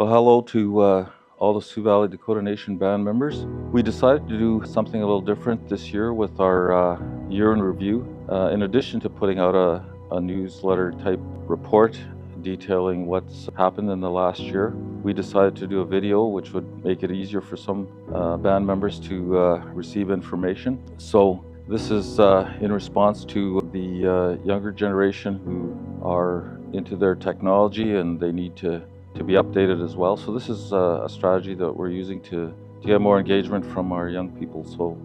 Well, hello to all the Sioux Valley Dakota Nation band members. We decided to do something a little different this year with our year in review. In addition to putting out a newsletter type report detailing what's happened in the last year, we decided to do a video which would make it easier for some band members to receive information. So this is in response to the younger generation who are into their technology and they need to be updated as well. So this is a strategy that we're using to get more engagement from our young people. So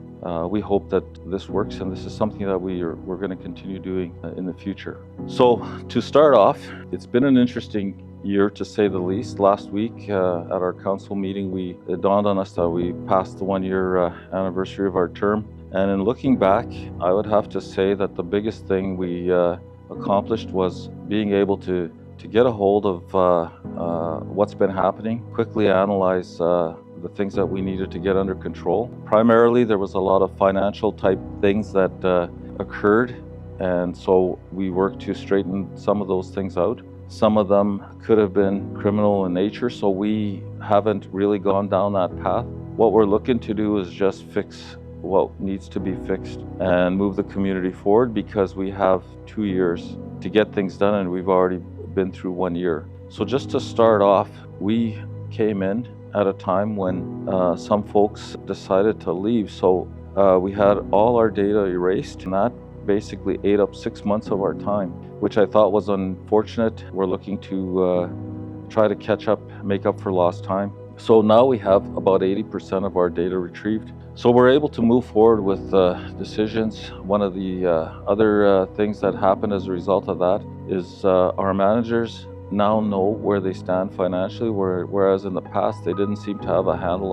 we hope that this works, and this is something that we're going to continue doing in the future. So to start off, it's been an interesting year to say the least. Last week at our council meeting, it dawned on us that we passed the 1-year anniversary of our term. And in looking back, I would have to say that the biggest thing we accomplished was being able to get a hold of what's been happening, quickly analyze the things that we needed to get under control. Primarily, there was a lot of financial type things that occurred, and so we worked to straighten some of those things out. Some of them could have been criminal in nature, so we haven't really gone down that path. What we're looking to do is just fix what needs to be fixed and move the community forward, because we have 2 years to get things done and we've already been through 1 year. So just to start off, we came in at a time when some folks decided to leave. So we had all our data erased, and that basically ate up 6 months of our time, which I thought was unfortunate. We're looking to try to catch up, make up for lost time. So now we have about 80% of our data retrieved. So we're able to move forward with decisions. One of the other things that happened as a result of that is our managers now know where they stand financially, whereas in the past they didn't seem to have a handle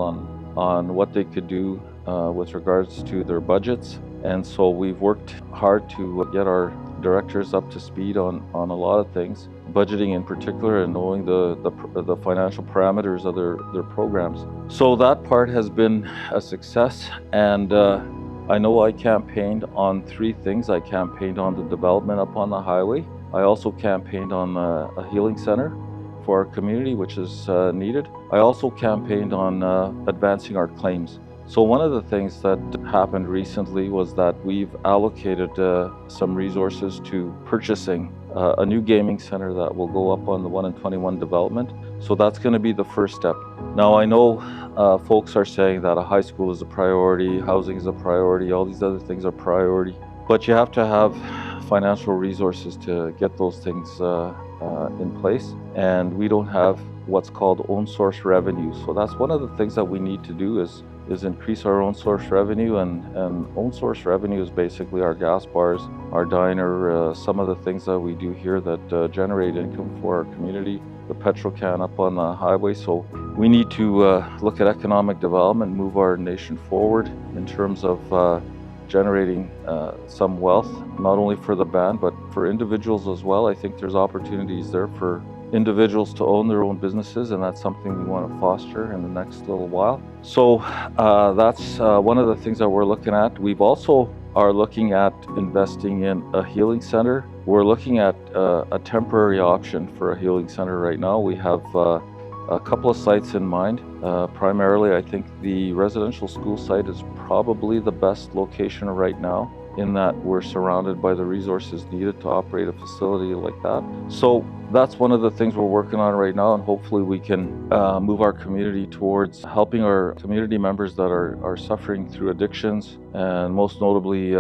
on what they could do with regards to their budgets. And so we've worked hard to get our directors up to speed on a lot of things, budgeting in particular, and knowing the financial parameters of their programs. So that part has been a success, and I know I campaigned on 3 things. I campaigned on the development up on the highway. I also campaigned on a healing center for our community, which is needed. I also campaigned on advancing our claims. So one of the things that happened recently was that we've allocated some resources to purchasing a new gaming center that will go up on the 1 and 21 development. So that's going to be the first step. Now I know folks are saying that a high school is a priority, housing is a priority, all these other things are priority, but you have to have financial resources to get those things in place, and we don't have what's called own source revenue. So that's one of the things that we need to do is increase our own source revenue, and own source revenue is basically our gas bars, our diner, some of the things that we do here that generate income for our community, the Petrol can up on the highway. So we need to look at economic development, move our nation forward in terms of generating some wealth, not only for the band, but for individuals as well. I think there's opportunities there for individuals to own their own businesses, and that's something we want to foster in the next little while. So that's one of the things that we're looking at. We've also are looking at investing in a healing center. We're looking at a temporary option for a healing center right now. We have a couple of sites in mind. Primarily, I think the residential school site is probably the best location right now, in that we're surrounded by the resources needed to operate a facility like that. So that's one of the things we're working on right now, and hopefully we can move our community towards helping our community members that are suffering through addictions, and most notably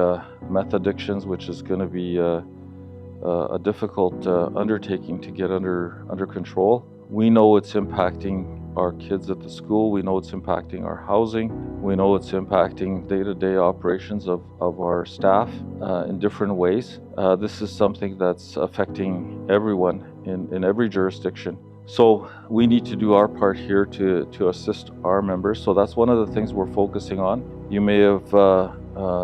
meth addictions, which is going to be a difficult undertaking to get under control. We know it's impacting our kids at the school. We know it's impacting our housing. We know it's impacting day-to-day operations of our staff in different ways. This is something that's affecting everyone in every jurisdiction. So we need to do our part here to assist our members. So that's one of the things we're focusing on. You may have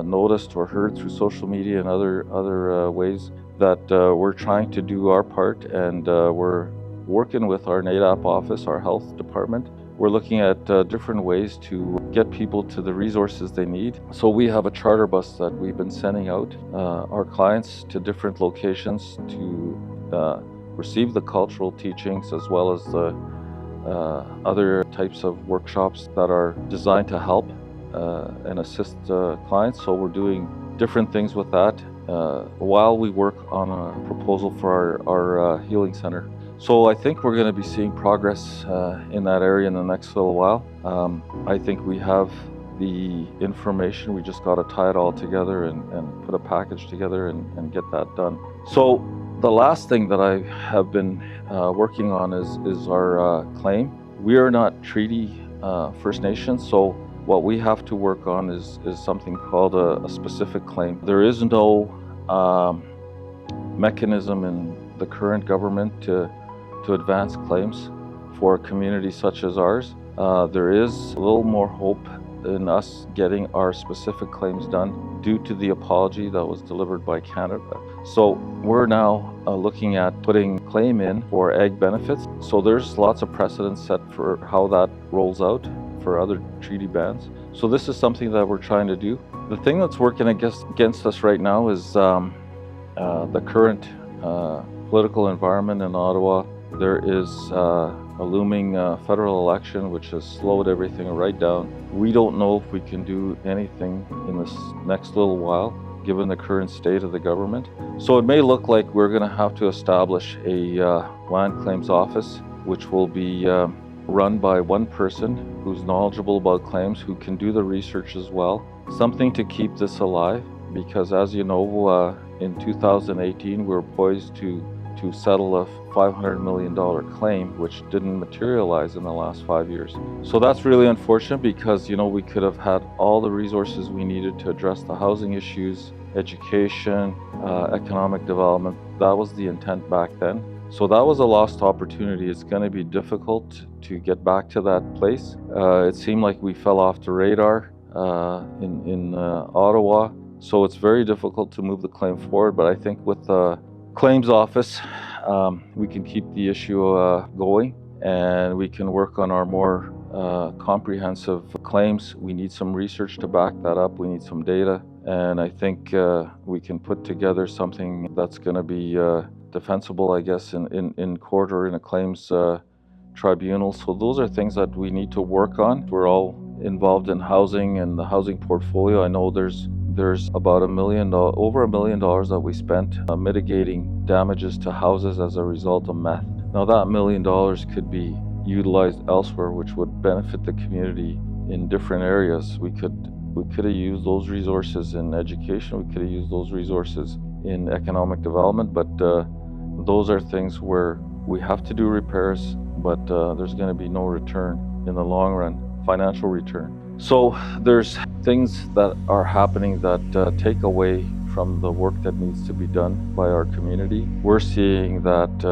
noticed or heard through social media and other ways that we're trying to do our part, and we're working with our NADAP office, our health department. We're looking at different ways to get people to the resources they need. So we have a charter bus that we've been sending out our clients to different locations to receive the cultural teachings as well as the other types of workshops that are designed to help and assist clients. So we're doing different things with that while we work on a proposal for our healing center. So I think we're going to be seeing progress in that area in the next little while. I think we have the information. We just got to tie it all together and put a package together and get that done. So the last thing that I have been working on is our claim. We are not treaty First Nations, so what we have to work on is something called a specific claim. There is no mechanism in the current government to advance claims for a community such as ours. There is a little more hope in us getting our specific claims done due to the apology that was delivered by Canada. So we're now looking at putting claim in for ag benefits. So there's lots of precedents set for how that rolls out for other treaty bands. So this is something that we're trying to do. The thing that's working against us right now is the current political environment in Ottawa. There is a looming federal election which has slowed everything right down. We don't know if we can do anything in this next little while given the current state of the government. So it may look like we're going to have to establish a land claims office which will be run by one person who's knowledgeable about claims, who can do the research as well. Something to keep this alive, because as you know, in 2018 we were poised to settle a $500 million claim, which didn't materialize in the last 5 years. So that's really unfortunate because, you know, we could have had all the resources we needed to address the housing issues, education, economic development. That was the intent back then. So that was a lost opportunity. It's going to be difficult to get back to that place. It seemed like we fell off the radar in Ottawa. So it's very difficult to move the claim forward. But I think with the claims office, we can keep the issue going, and we can work on our more comprehensive claims. We need some research to back that up. We need some data. And I think we can put together something that's going to be defensible, I guess, in court or in a claims tribunal. So those are things that we need to work on. We're all involved in housing and the housing portfolio. I know there's about over $1 million that we spent mitigating damages to houses as a result of meth. Now that $1 million could be utilized elsewhere, which would benefit the community in different areas. We could have used those resources in education. We could have used those resources in economic development, but those are things where we have to do repairs, but there's going to be no return in the long run, financial return. So there's things that are happening that take away from the work that needs to be done by our community. We're seeing that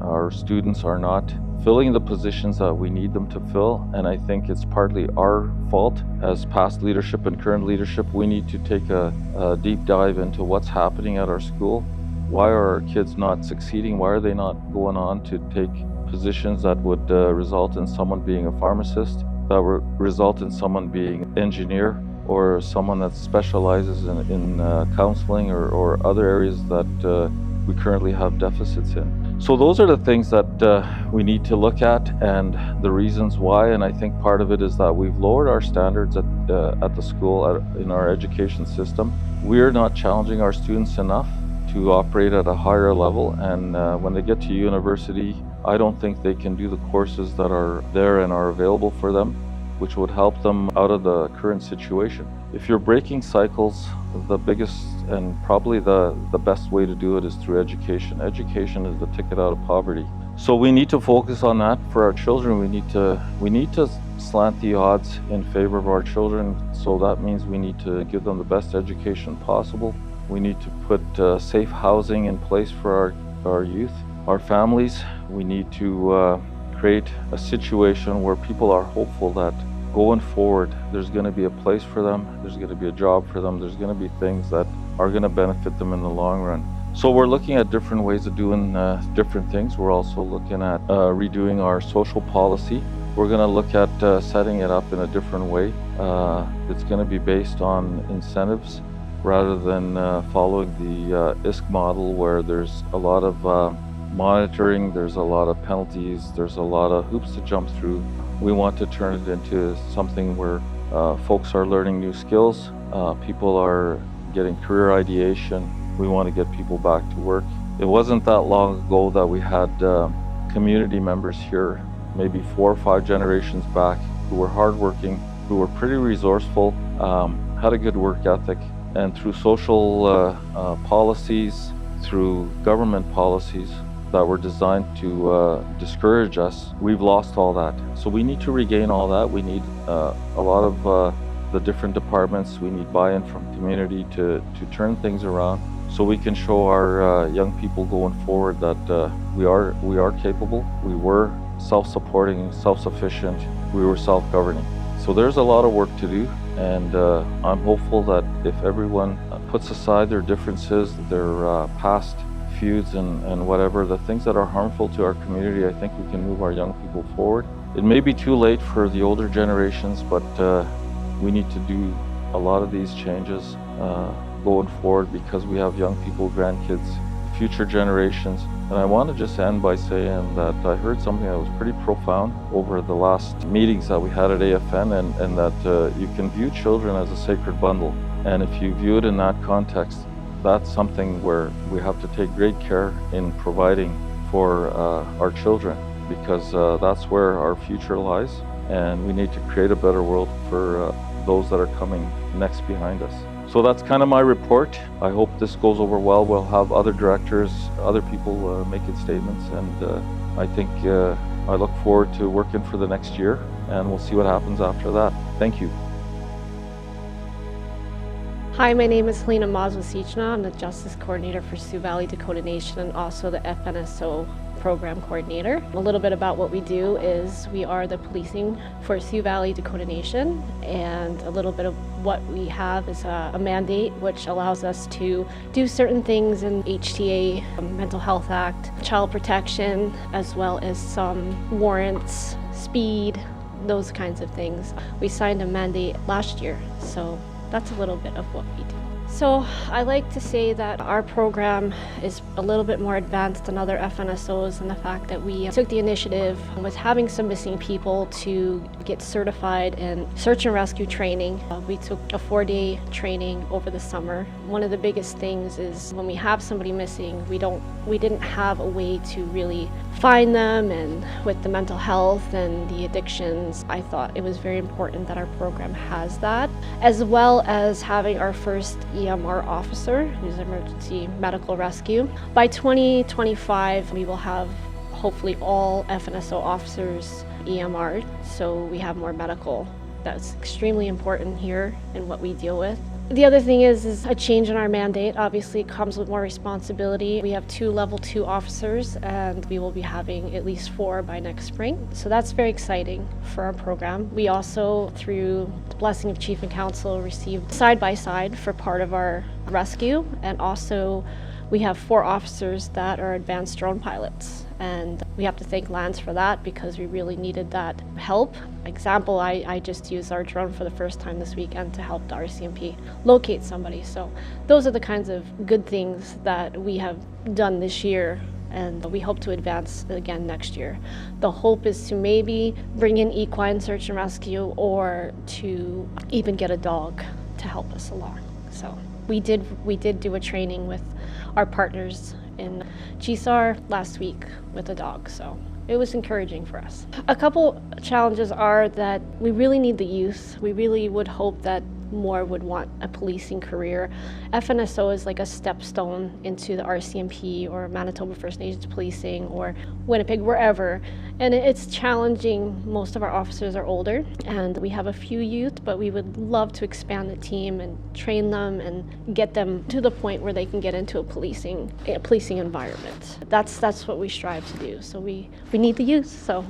our students are not filling the positions that we need them to fill, and I think it's partly our fault as past leadership and current leadership. We need to take a deep dive into what's happening at our school. Why are our kids not succeeding? Why are they not going on to take positions that would result in someone being a pharmacist, that would result in someone being an engineer, or someone that specializes in counseling or other areas that we currently have deficits in? So those are the things that we need to look at and the reasons why. And I think part of it is that we've lowered our standards at the school, in our education system. We're not challenging our students enough to operate at a higher level. And when they get to university, I don't think they can do the courses that are there and are available for them, which would help them out of the current situation. If you're breaking cycles, the biggest and probably the best way to do it is through education. Education is the ticket out of poverty. So we need to focus on that for our children. We need to slant the odds in favor of our children. So that means we need to give them the best education possible. We need to put safe housing in place for our youth, our families. We need to create a situation where people are hopeful that going forward, there's going to be a place for them, there's going to be a job for them, there's going to be things that are going to benefit them in the long run. So we're looking at different ways of doing different things. We're also looking at redoing our social policy. We're going to look at setting it up in a different way. It's going to be based on incentives rather than following the ISK model, where there's a lot of monitoring, there's a lot of penalties, there's a lot of hoops to jump through. We want to turn it into something where folks are learning new skills, people are getting career ideation. We want to get people back to work. It wasn't that long ago that we had community members here, maybe 4 or 5 generations back, who were hardworking, who were pretty resourceful, had a good work ethic, and through social policies, through government policies that were designed to discourage us, we've lost all that. So we need to regain all that. We need a lot of the different departments. We need buy-in from community to turn things around, so we can show our young people going forward that we are capable. We were self-supporting, self-sufficient. We were self-governing. So there's a lot of work to do, and I'm hopeful that if everyone puts aside their differences, their past feuds and whatever, the things that are harmful to our community, I think we can move our young people forward. It may be too late for the older generations, but we need to do a lot of these changes going forward, because we have young people, grandkids, future generations. And I want to just end by saying that I heard something that was pretty profound over the last meetings that we had at AFN, and that you can view children as a sacred bundle. And if you view it in that context, that's something where we have to take great care in providing for our children, because that's where our future lies, and we need to create a better world for those that are coming next behind us. So that's kind of my report. I hope this goes over well. We'll have other directors, other people making statements, and I think I look forward to working for the next year, and we'll see what happens after that. Thank you. Hi, my name is Helena Mazwa-Sichna. I'm the Justice Coordinator for Sioux Valley Dakota Nation and also the FNSO Program Coordinator. A little bit about what we do is we are the policing for Sioux Valley Dakota Nation, and a little bit of what we have is a mandate which allows us to do certain things in HTA, Mental Health Act, Child Protection, as well as some warrants, speed, those kinds of things. We signed a mandate last year, so that's a little bit of what we do. So I like to say that our program is a little bit more advanced than other FNSOs in the fact that we took the initiative with having some missing people to get certified in search and rescue training. We took a 4-day training over the summer. One of the biggest things is when we have somebody missing, we didn't have a way to really find them, and with the mental health and the addictions, I thought it was very important that our program has that, as well as having our first EMR officer, who's emergency medical rescue. By 2025, we will have hopefully all FNSO officers EMR, so we have more medical. That's extremely important here in what we deal with. The other thing is a change in our mandate. Obviously, comes with more responsibility. We have 2 level 2 officers, and we will be having at least 4 by next spring. So that's very exciting for our program. We also, through the blessing of Chief and Council, received side-by-side for part of our rescue, and also we have 4 officers that are advanced drone pilots, and we have to thank Lance for that because we really needed that help. Example, I just used our drone for the first time this weekend to help the RCMP locate somebody. So those are the kinds of good things that we have done this year, and we hope to advance again next year. The hope is to maybe bring in equine search and rescue, or to even get a dog to help us along. So we did do a training with our partners in GSAR last week with a dog, so it was encouraging for us. A couple challenges are that we really need the youth. We really would hope that more would want a policing career. FNSO is like a stepstone into the RCMP or Manitoba First Nations policing or Winnipeg, wherever. And it's challenging. Most of our officers are older, and we have a few youth, but we would love to expand the team and train them and get them to the point where they can get into a policing environment. That's what we strive to do. So we need the youth, so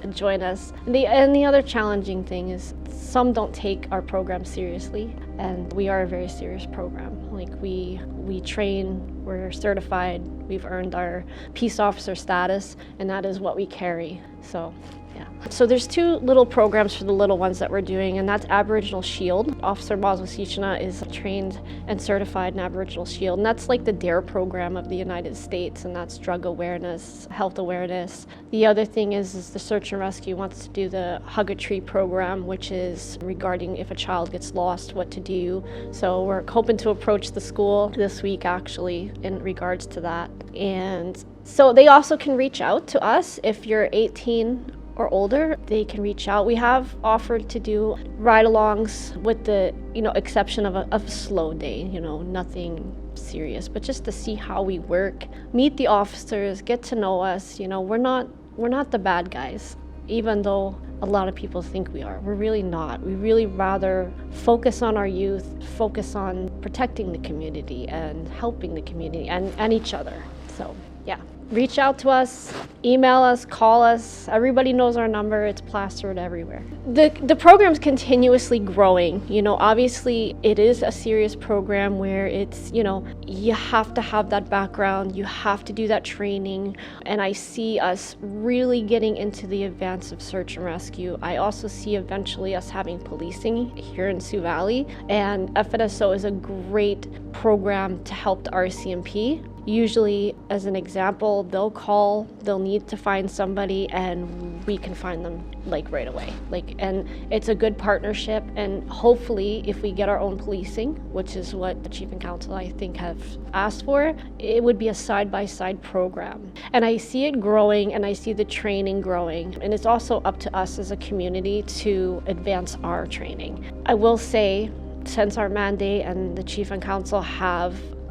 join us. And the other challenging thing is some don't take our program seriously, and we are a very serious program. Like we train, we're certified, we've earned our peace officer status, and that is what we carry. So Yeah. So there's two little programs for the little ones that we're doing, and that's Aboriginal Shield. Officer Mazwasichna is trained and certified in Aboriginal Shield, and that's like the DARE program of the United States, and that's drug awareness, health awareness. The other thing is the Search and Rescue wants to do the Hug a Tree program, which is regarding if a child gets lost, what to do. So we're hoping to approach the school this week actually in regards to that. And so they also can reach out to us if you're 18 or older. They can reach out. We have offered to do ride-alongs with the exception of a slow day, nothing serious, but just to see how we work, meet the officers, get to know us. We're not the bad guys, even though a lot of people think we are. We're really not. We really rather focus on our youth, focus on protecting the community and helping the community and each other. So yeah, reach out to us, email us, call us. Everybody knows our number. It's plastered everywhere. The program's continuously growing. Obviously it is a serious program where it's, you have to have that background, you have to do that training. And I see us really getting into the advance of search and rescue. I also see eventually us having policing here in Sioux Valley. And FNSO is a great program to help the RCMP. Usually, as an example, they'll need to find somebody and we can find them right away. And it's a good partnership, and hopefully if we get our own policing, which is what the Chief and Council I think have asked for, it would be a side-by-side program. And I see it growing and I see the training growing, and it's also up to us as a community to advance our training. I will say, since our mandate and the Chief and Council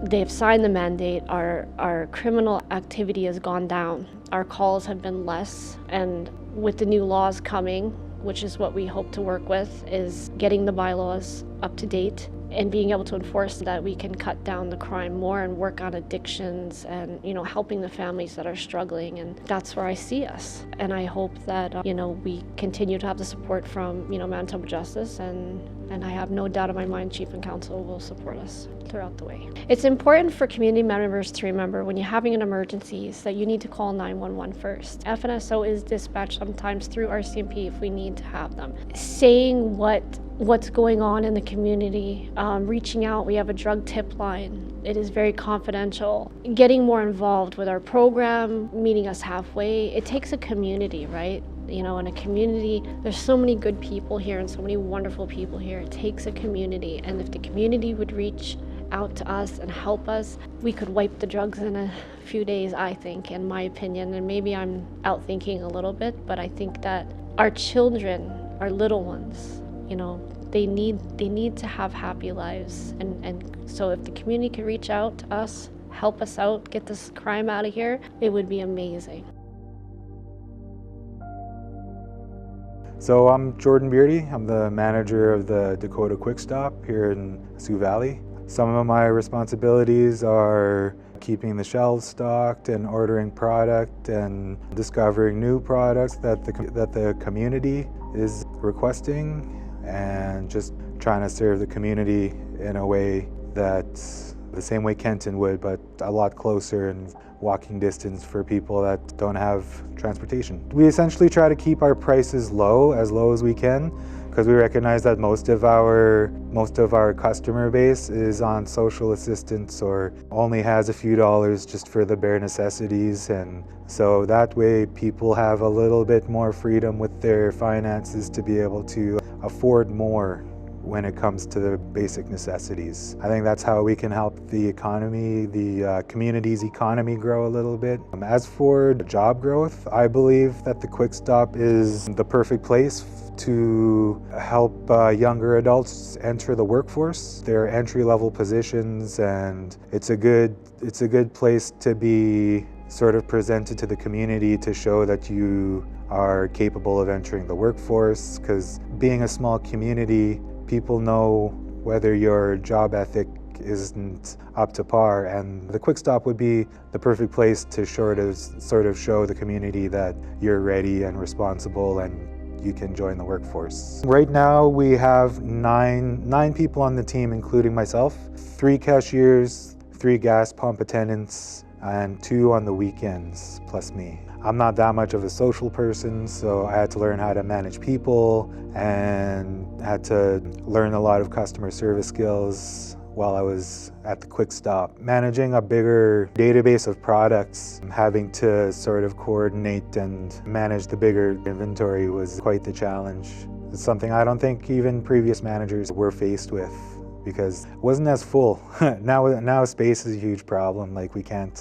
they've signed the mandate, our criminal activity has gone down. Our calls have been less, and with the new laws coming, which is what we hope to work with, is getting the bylaws up to date and being able to enforce that we can cut down the crime more and work on addictions and, helping the families that are struggling. And that's where I see us. And I hope that, we continue to have the support from, Manitoba Justice, and I have no doubt in my mind Chief and Council will support us throughout the way. It's important for community members to remember when you're having an emergency is that you need to call 911 first. FNSO is dispatched sometimes through RCMP if we need to have them. Saying what's going on in the community, reaching out. We have a drug tip line. It is very confidential. Getting more involved with our program, meeting us halfway. It takes a community, right? In a community, there's so many good people here and so many wonderful people here. It takes a community, and if the community would reach out to us and help us, we could wipe the drugs in a few days, I think, in my opinion. And maybe I'm outthinking a little bit, but I think that our children, our little ones, they need to have happy lives. And so if the community could reach out to us, help us out, get this crime out of here, it would be amazing. So I'm Jordan Beardy. I'm the manager of the Dakota Quick Stop here in Sioux Valley. Some of my responsibilities are keeping the shelves stocked and ordering product and discovering new products that the community is requesting, and just trying to serve the community in a way that's the same way Kenton would, but a lot closer and walking distance for people that don't have transportation. We essentially try to keep our prices low as we can, because we recognize that most of our customer base is on social assistance or only has a few dollars just for the bare necessities, and so that way people have a little bit more freedom with their finances to be able to afford more when it comes to the basic necessities. I think that's how we can help the economy, the community's economy grow a little bit. As for job growth, I believe that the Quick Stop is the perfect place to help younger adults enter the workforce. They're entry-level positions, and it's a good place to be sort of presented to the community to show that you are capable of entering the workforce, because being a small community, people know whether your job ethic isn't up to par, and the Quick Stop would be the perfect place to sort of show the community that you're ready and responsible and you can join the workforce. Right now we have nine people on the team, including myself, 3 cashiers, 3 gas pump attendants, and 2 on the weekends, plus me. I'm not that much of a social person, so I had to learn how to manage people and had to learn a lot of customer service skills while I was at the Quick Stop. Managing a bigger database of products, having to sort of coordinate and manage the bigger inventory was quite the challenge. It's something I don't think even previous managers were faced with because it wasn't as full. Now space is a huge problem. Like we can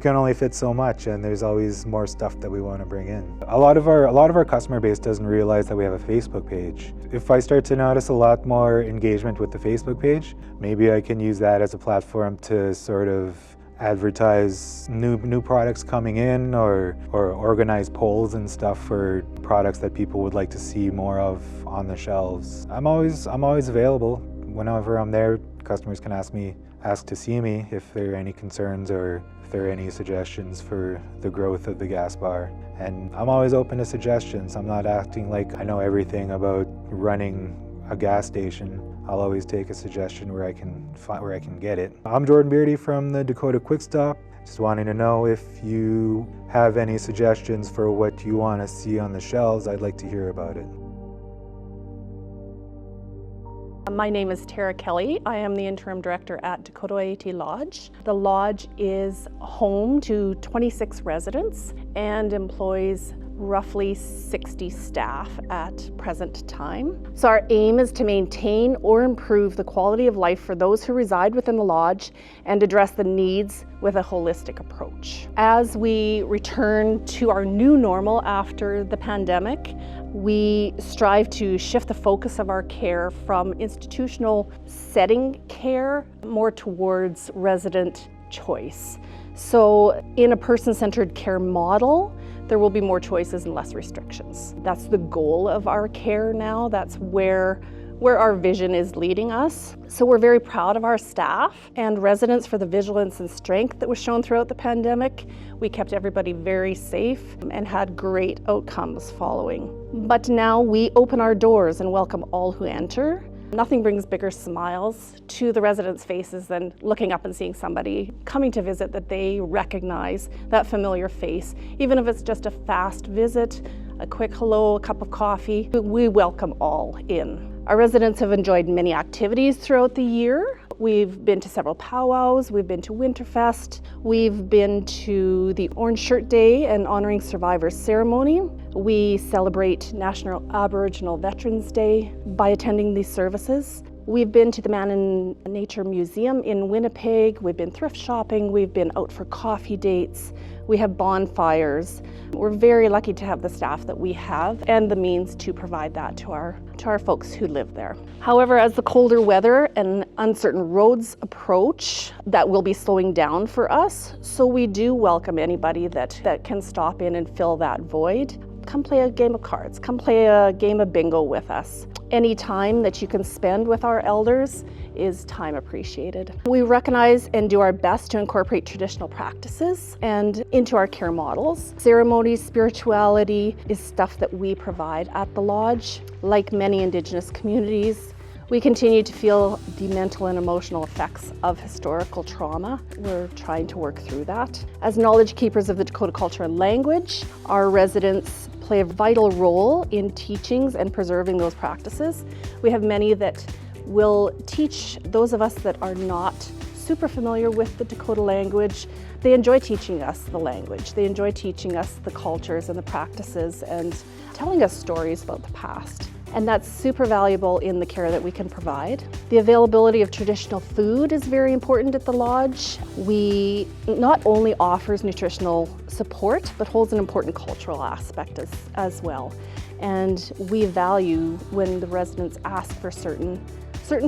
only fit so much, and there's always more stuff that we want to bring in. A lot of our customer base doesn't realize that we have a Facebook page. If I start to notice a lot more engagement with the Facebook page, maybe I can use that as a platform to sort of advertise new products coming in or organize polls and stuff for products that people would like to see more of on the shelves. I'm always available. Whenever I'm there, customers can ask to see me if there are any concerns or if there are any suggestions for the growth of the gas bar. And I'm always open to suggestions. I'm not acting like I know everything about running a gas station. I'll always take a suggestion where I can get it. I'm Jordan Beardy from the Dakota Quick Stop. Just wanting to know if you have any suggestions for what you want to see on the shelves. I'd like to hear about it. My name is Tara Kelly. I am the interim director at Dakota IAT Lodge. The lodge is home to 26 residents and employs roughly 60 staff at present time. So our aim is to maintain or improve the quality of life for those who reside within the lodge and address the needs with a holistic approach. As we return to our new normal after the pandemic, we strive to shift the focus of our care from institutional setting care more towards resident choice. So in a person-centered care model, there will be more choices and less restrictions. That's the goal of our care now. That's where our vision is leading us. So we're very proud of our staff and residents for the vigilance and strength that was shown throughout the pandemic. We kept everybody very safe and had great outcomes following. But now we open our doors and welcome all who enter. Nothing brings bigger smiles to the residents' faces than looking up and seeing somebody coming to visit that they recognize, that familiar face. Even if it's just a fast visit, a quick hello, a cup of coffee, we welcome all in. Our residents have enjoyed many activities throughout the year. We've been to several powwows, we've been to Winterfest, we've been to the Orange Shirt Day and Honoring Survivors ceremony. We celebrate National Aboriginal Veterans Day by attending these services. We've been to the Man in Nature Museum in Winnipeg, we've been thrift shopping, we've been out for coffee dates, we have bonfires. We're very lucky to have the staff that we have and the means to provide that to our folks who live there. However, as the colder weather and uncertain roads approach, that will be slowing down for us. So we do welcome anybody that can stop in and fill that void. Come play a game of cards, come play a game of bingo with us. Any time that you can spend with our elders is time appreciated. We recognize and do our best to incorporate traditional practices and into our care models. Ceremonies, spirituality is stuff that we provide at the lodge. Like many Indigenous communities, we continue to feel the mental and emotional effects of historical trauma. We're trying to work through that. As knowledge keepers of the Dakota culture and language, our residents play a vital role in teachings and preserving those practices. We have many that will teach those of us that are not super familiar with the Dakota language. They enjoy teaching us the language. They enjoy teaching us the cultures and the practices and telling us stories about the past. And that's super valuable in the care that we can provide. The availability of traditional food is very important at the lodge. We not only offers nutritional support, but holds an important cultural aspect as well. And we value when the residents ask for certain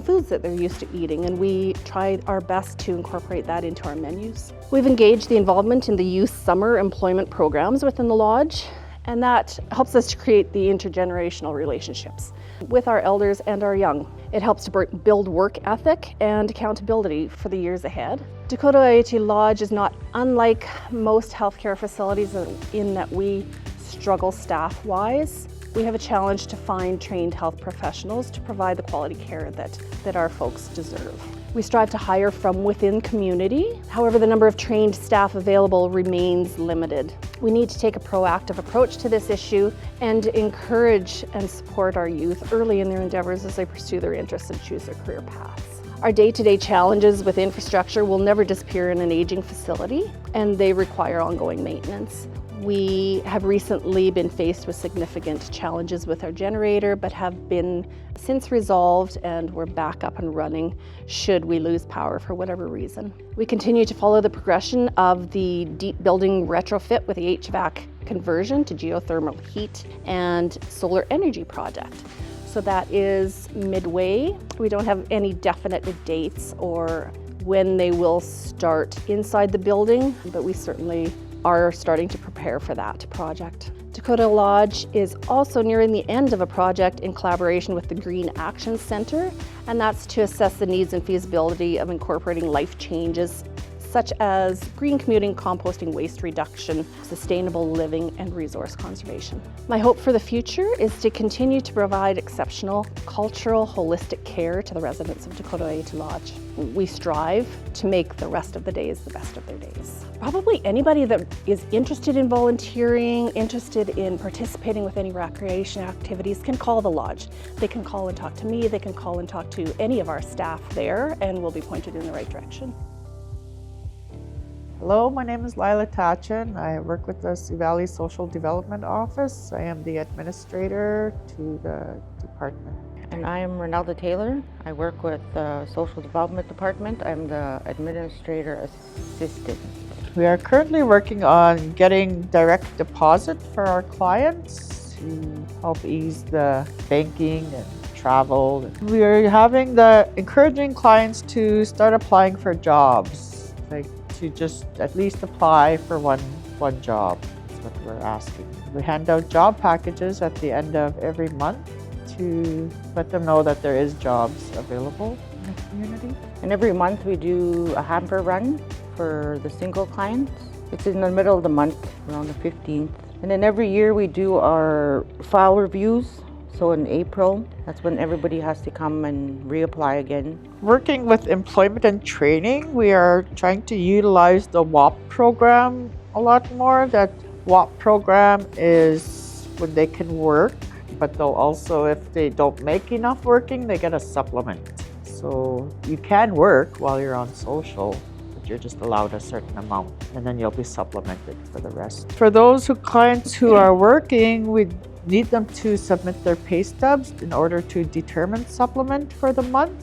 foods that they're used to eating, and we try our best to incorporate that into our menus. We've engaged the involvement in the youth summer employment programs within the lodge, and that helps us to create the intergenerational relationships with our elders and our young. It helps to build work ethic and accountability for the years ahead. Dakota IAT Lodge is not unlike most healthcare facilities in that we struggle staff-wise. We have a challenge to find trained health professionals to provide the quality care that our folks deserve. We strive to hire from within community. However, the number of trained staff available remains limited. We need to take a proactive approach to this issue and encourage and support our youth early in their endeavors as they pursue their interests and choose their career paths. Our day-to-day challenges with infrastructure will never disappear in an aging facility, and they require ongoing maintenance. We have recently been faced with significant challenges with our generator, but have been since resolved, and we're back up and running should we lose power for whatever reason. We continue to follow the progression of the deep building retrofit with the HVAC conversion to geothermal heat and solar energy project. So that is midway. We don't have any definite dates or when they will start inside the building, but we certainly are starting to prepare for that project. Dakota Lodge is also nearing the end of a project in collaboration with the Green Action Centre, and that's to assess the needs and feasibility of incorporating life changes such as green commuting, composting, waste reduction, sustainable living, and resource conservation. My hope for the future is to continue to provide exceptional, cultural, holistic care to the residents of Dakota Lodge. We strive to make the rest of the days the best of their days. Probably anybody that is interested in volunteering, interested in participating with any recreation activities can call the lodge. They can call and talk to me, they can call and talk to any of our staff there, and we'll be pointed in the right direction. Hello, my name is Lila Tacan. I work with the Sioux Valley Social Development Office. I am the administrator to the department. And I am Renalda Taylor. I work with the Social Development Department. I'm the administrator assistant. We are currently working on getting direct deposit for our clients to help ease the banking and travel. We are encouraging clients to start applying for jobs, like to just at least apply for one job. That's what we're asking. We hand out job packages at the end of every month to let them know that there is jobs available in the community. And every month we do a hamper run for the single clients. It's in the middle of the month, around the 15th. And then every year we do our file reviews. So in April, that's when everybody has to come and reapply again. Working with employment and training, we are trying to utilize the WAP program a lot more. That WAP program is when they can work, but they'll also, if they don't make enough working, they get a supplement. So you can work while you're on social, but you're just allowed a certain amount, and then you'll be supplemented for the rest. For those clients who are working, we need them to submit their pay stubs in order to determine supplement for the month.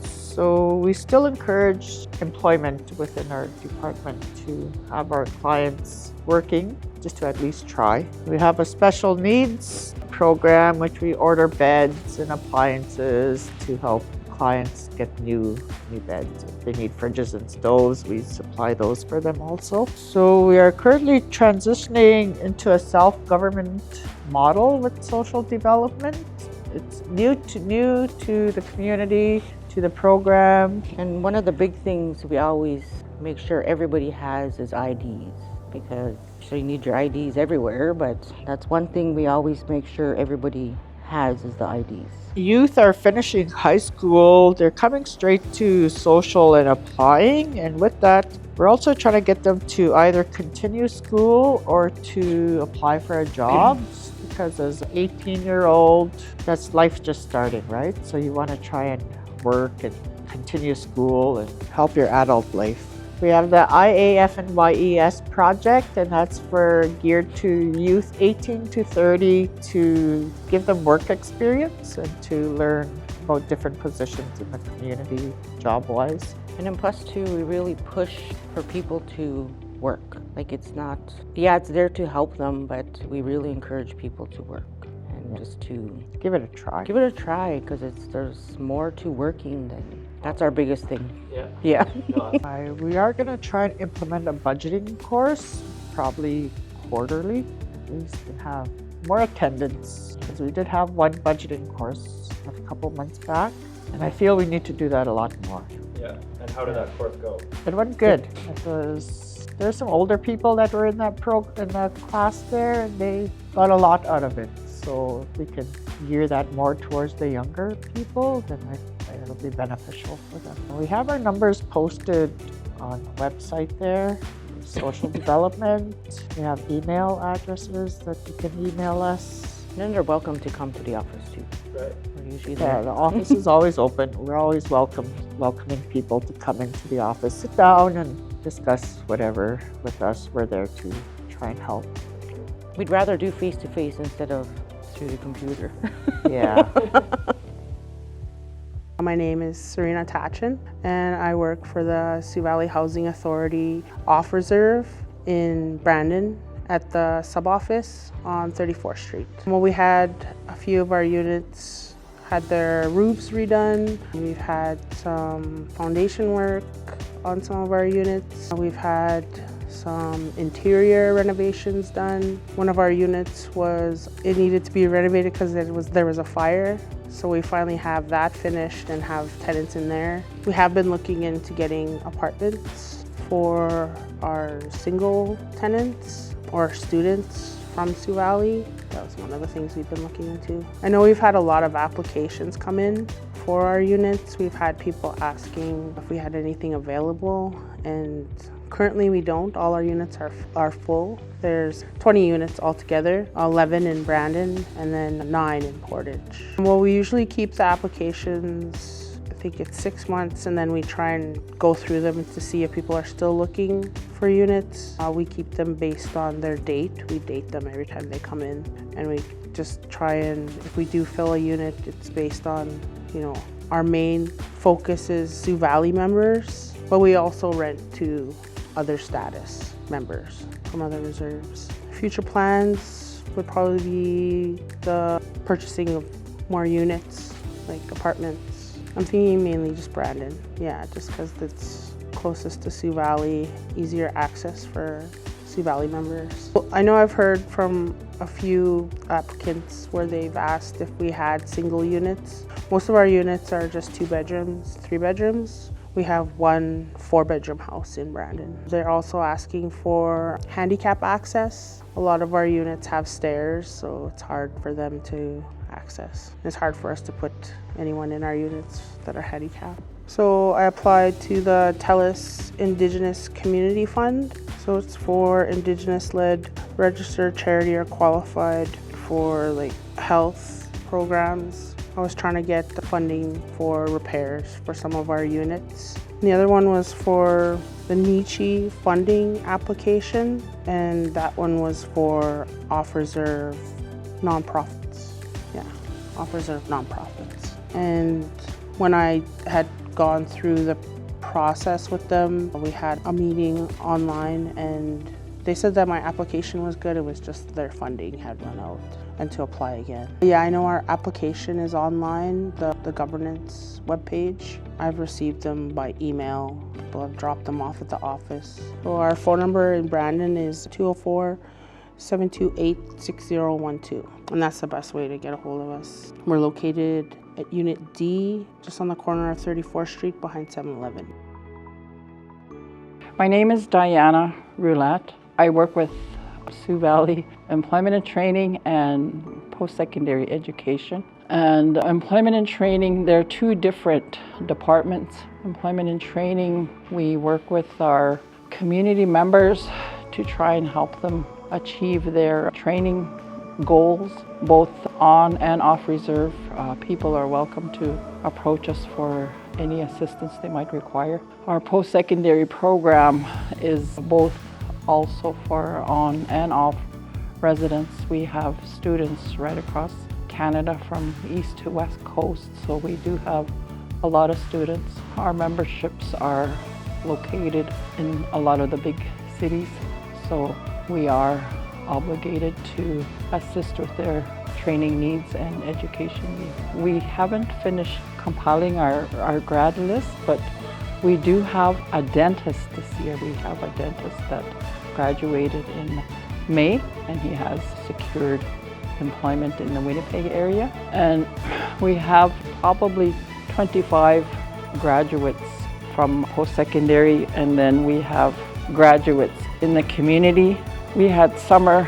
So we still encourage employment within our department to have our clients working, just to at least try. We have a special needs program which we order beds and appliances to help clients get new beds. If they need fridges and stoves, we supply those for them also. So we are currently transitioning into a self-government model with social development. It's new to the community, to the program. And one of the big things we always make sure everybody has is IDs, because so you need your IDs everywhere, but that's one thing we always make sure everybody has is the IDs. Youth are finishing high school, they're coming straight to social and applying, and with that, we're also trying to get them to either continue school or to apply for a job, because as an 18-year-old, that's life just starting, right? So you want to try and work and continue school and help your adult life. We have the IAF and YES project, and that's geared to youth 18 to 30 to give them work experience and to learn about different positions in the community job-wise. And then plus two, we really push for people to work. Like it's there to help them, but we really encourage people to work and just to give it a try. Give it a try, because there's more to working than, that's our biggest thing. Yeah. We are going to try and implement a budgeting course, probably quarterly, at least, and have more attendance, because we did have one budgeting course a couple months back, and I feel we need to do that a lot more. Yeah, and how did that course go? It went good. There's some older people that were in that class there, and they got a lot out of it. So if we can gear that more towards the younger people, then it'll be beneficial for them. We have our numbers posted on the website there, social development. We have email addresses that you can email us. And they're welcome to come to the office too. Right. We're usually Yeah, there. the office is always open. We're always welcoming people to come into the office, sit down and discuss whatever with us. We're there to try and help. We'd rather do face-to-face instead of through the computer. Yeah. My name is Serena Tacan, and I work for the Sioux Valley Housing Authority Off Reserve in Brandon at the sub-office on 34th Street. Well, we had a few of our units had their roofs redone. We've had some foundation work on some of our units. We've had some interior renovations done. One of our units it needed to be renovated because there was a fire. So we finally have that finished and have tenants in there. We have been looking into getting apartments for our single tenants or students from Sioux Valley. That was one of the things we've been looking into. I know we've had a lot of applications come in for our units. We've had people asking if we had anything available, and currently we don't. All our units are full. There's 20 units altogether, 11 in Brandon and then 9 in Portage. Well, we usually keep the applications, I think it's 6 months, and then we try and go through them to see if people are still looking for units. We keep them based on their date. We date them every time they come in, and we just try and, if we do fill a unit, it's based on, our main focus is Sioux Valley members, but we also rent to other status members from other reserves. Future plans would probably be the purchasing of more units, like apartments. I'm thinking mainly just Brandon. Yeah, just because it's closest to Sioux Valley, easier access for Sioux Valley members. I know I've heard from a few applicants where they've asked if we had single units. Most of our units are just 2 bedrooms, 3 bedrooms. We have 1 4-bedroom house in Brandon. They're also asking for handicap access. A lot of our units have stairs, so it's hard for them to access. It's hard for us to put anyone in our units that are handicapped. So I applied to the TELUS Indigenous Community Fund. So it's for Indigenous-led registered charity or qualified for health programs. I was trying to get the funding for repairs for some of our units. The other one was for the Nietzsche funding application, and that one was for off-reserve nonprofits. Yeah, off-reserve nonprofits. And when I had gone through the process with them, we had a meeting online, and they said that my application was good. It was just their funding had run out and to apply again. Yeah, I know our application is online, the governance webpage. I've received them by email. People have dropped them off at the office. So our phone number in Brandon is 204-728-6012. And that's the best way to get a hold of us. We're located at Unit D, just on the corner of 34th Street behind 7-Eleven. My name is Diana Roulette. I work with Sioux Valley Employment and Training and Post-Secondary Education. And Employment and Training, there are 2 different departments. Employment and Training, we work with our community members to try and help them achieve their training goals, both on and off reserve. People are welcome to approach us for any assistance they might require. Our post-secondary program is both also for on and off residents. We have students right across Canada from east to west coast, so we do have a lot of students. Our memberships are located in a lot of the big cities, so we are obligated to assist with their training needs and education needs. We haven't finished compiling our grad list, but we do have a dentist this year. We have a dentist that graduated in May, and he has secured employment in the Winnipeg area. And we have probably 25 graduates from post-secondary, and then we have graduates in the community. We had summer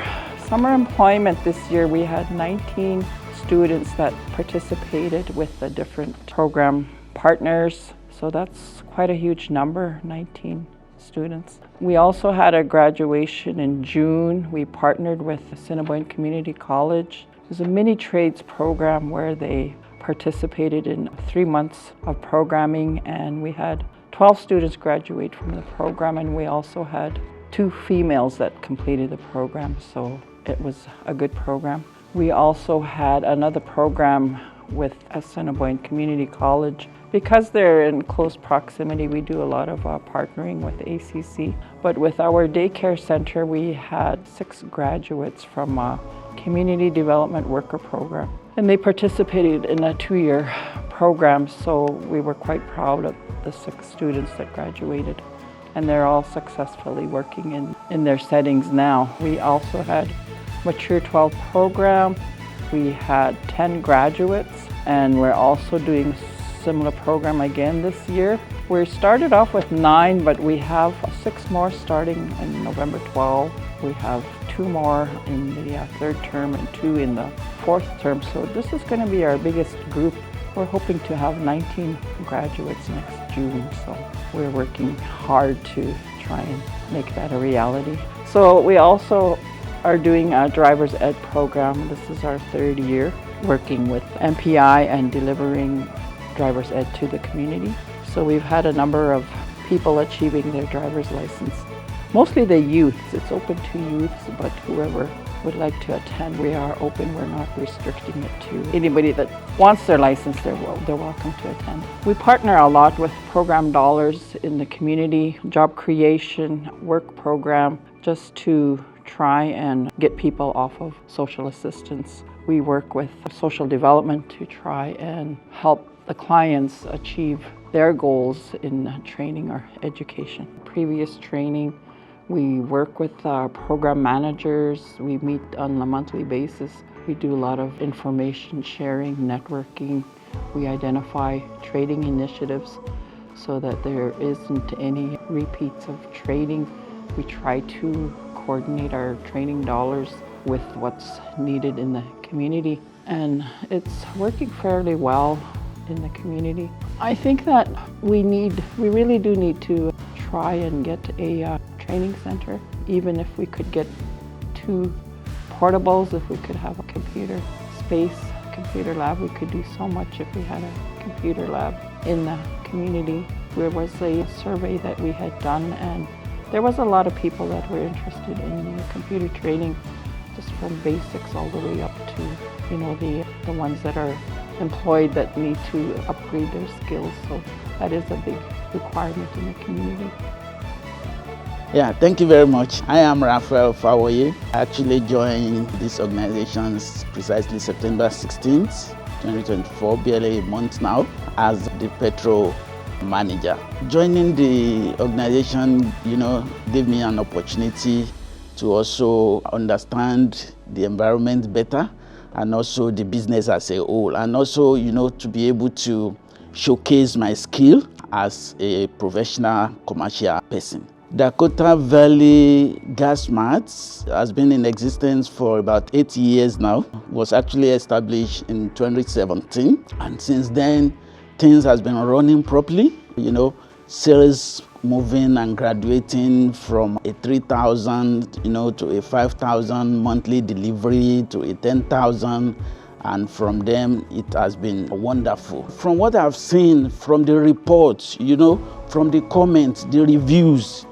Summer employment this year, we had 19 students that participated with the different program partners. So that's quite a huge number, 19 students. We also had a graduation in June. We partnered with Assiniboine Community College. It was a mini trades program where they participated in 3 months of programming, and we had 12 students graduate from the program, and we also had 2 females that completed the program, so it was a good program. We also had another program with Assiniboine Community College. Because they're in close proximity, we do a lot of partnering with ACC. But with our daycare center, we had 6 graduates from a community development worker program. And they participated in a 2-year program, so we were quite proud of the 6 students that graduated. And they're all successfully working in their settings now. We also had Mature 12 program. We had 10 graduates, and we're also doing similar program again this year. We started off with 9, but we have 6 more starting in November 12. We have 2 more in the 3rd term and 2 in the 4th term. So this is going to be our biggest group. We're hoping to have 19 graduates next June. So we're working hard to try and make that a reality. So we also are doing a driver's ed program. This is our 3rd year working with MPI and delivering driver's ed to the community. So we've had a number of people achieving their driver's license. Mostly the youths. It's open to youths, but whoever would like to attend, we are open. We're not restricting it to anybody that wants their license. They're welcome to attend. We partner a lot with program dollars in the community, job creation, work program, just to try and get people off of social assistance. We work with social development to try and help the clients achieve their goals in training or education. Previous training, we work with our program managers. We meet on a monthly basis. We do a lot of information sharing, networking. We identify trading initiatives so that there isn't any repeats of trading. We try to coordinate our training dollars with what's needed in the community, and it's working fairly well in the community. I think that we really do need to try and get a training center. Even if we could get 2 portables, if we could have a computer space, computer lab, we could do so much if we had a computer lab in the community. There was a survey that we had done, and there was a lot of people that were interested in the computer training, just from basics all the way up to, the ones that are employed that need to upgrade their skills. So that is a big requirement in the community. Yeah, thank you very much. I am Raphael Fawoye. I actually joined this organization precisely September 16th, 2024, barely a month now, as the Petrol manager. Joining the organization, gave me an opportunity to also understand the environment better, and also the business as a whole, and also, to be able to showcase my skill as a professional commercial person. Dakota Valley Gas Mart has been in existence for about 8 years now. It was actually established in 2017, and since then things has been running properly. Sales moving and graduating from a 3,000, to a 5,000 monthly delivery to a 10,000, and from them it has been wonderful. From what I've seen, from the reports, from the comments, the reviews,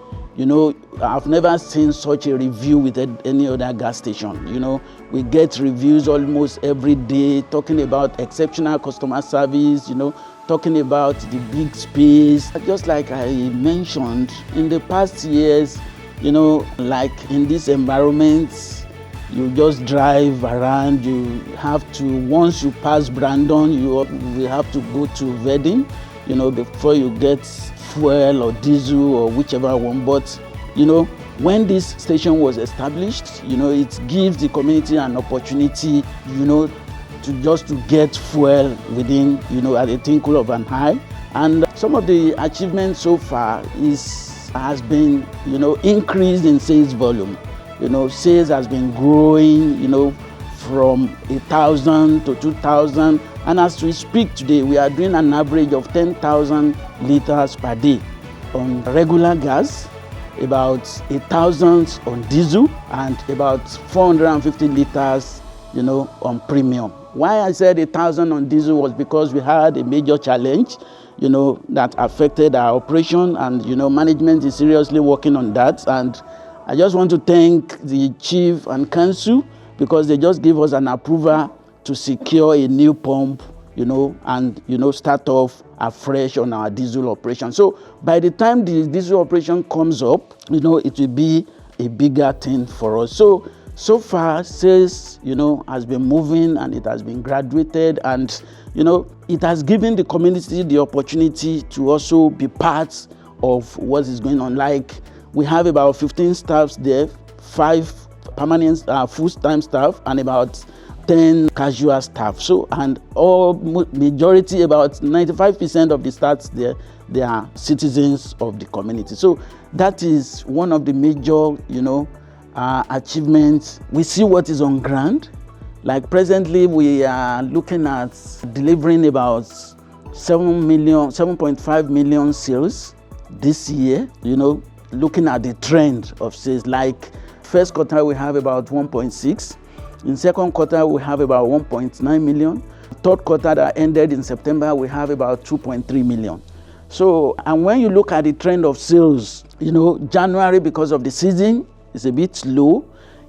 I've never seen such a review with any other gas station. We get reviews almost every day talking about exceptional customer service, talking about the big space. Just like I mentioned, in the past years, like in this environment, you just drive around, you have to, once you pass Brandon, you will have to go to Vedin, before you get fuel or diesel or whichever one. But, when this station was established, it gives the community an opportunity, to get fuel within, at a twinkle of an eye. And some of the achievements so far has been, increase in sales volume. sales has been growing, from 1,000 to 2,000. And as we speak today, we are doing an average of 10,000 liters per day on regular gas, about 1,000 on diesel, and about 450 liters, on premium. Why I said 1,000 on diesel was because we had a major challenge, that affected our operation, and, management is seriously working on that. And I just want to thank the chief and council because they just gave us an approval to secure a new pump, and, start off afresh on our diesel operation. So by the time the diesel operation comes up, it will be a bigger thing for us. So far, sales, has been moving, and it has been graduated, and, it has given the community the opportunity to also be part of what is going on. Like, we have about 15 staffs there, 5 permanent full-time staff, and about 10 casual staff. So, and majority, about 95% of the staffs there, they are citizens of the community. So that is one of the major, achievements. We see what is on ground. Like presently, we are looking at delivering about 7.5 million sales this year. Looking at the trend of sales, like first quarter we have about 1.6. In second quarter we have about 1.9 million. Third quarter that ended in September we have about 2.3 million. So, and when you look at the trend of sales, January, because of the season, is a bit slow.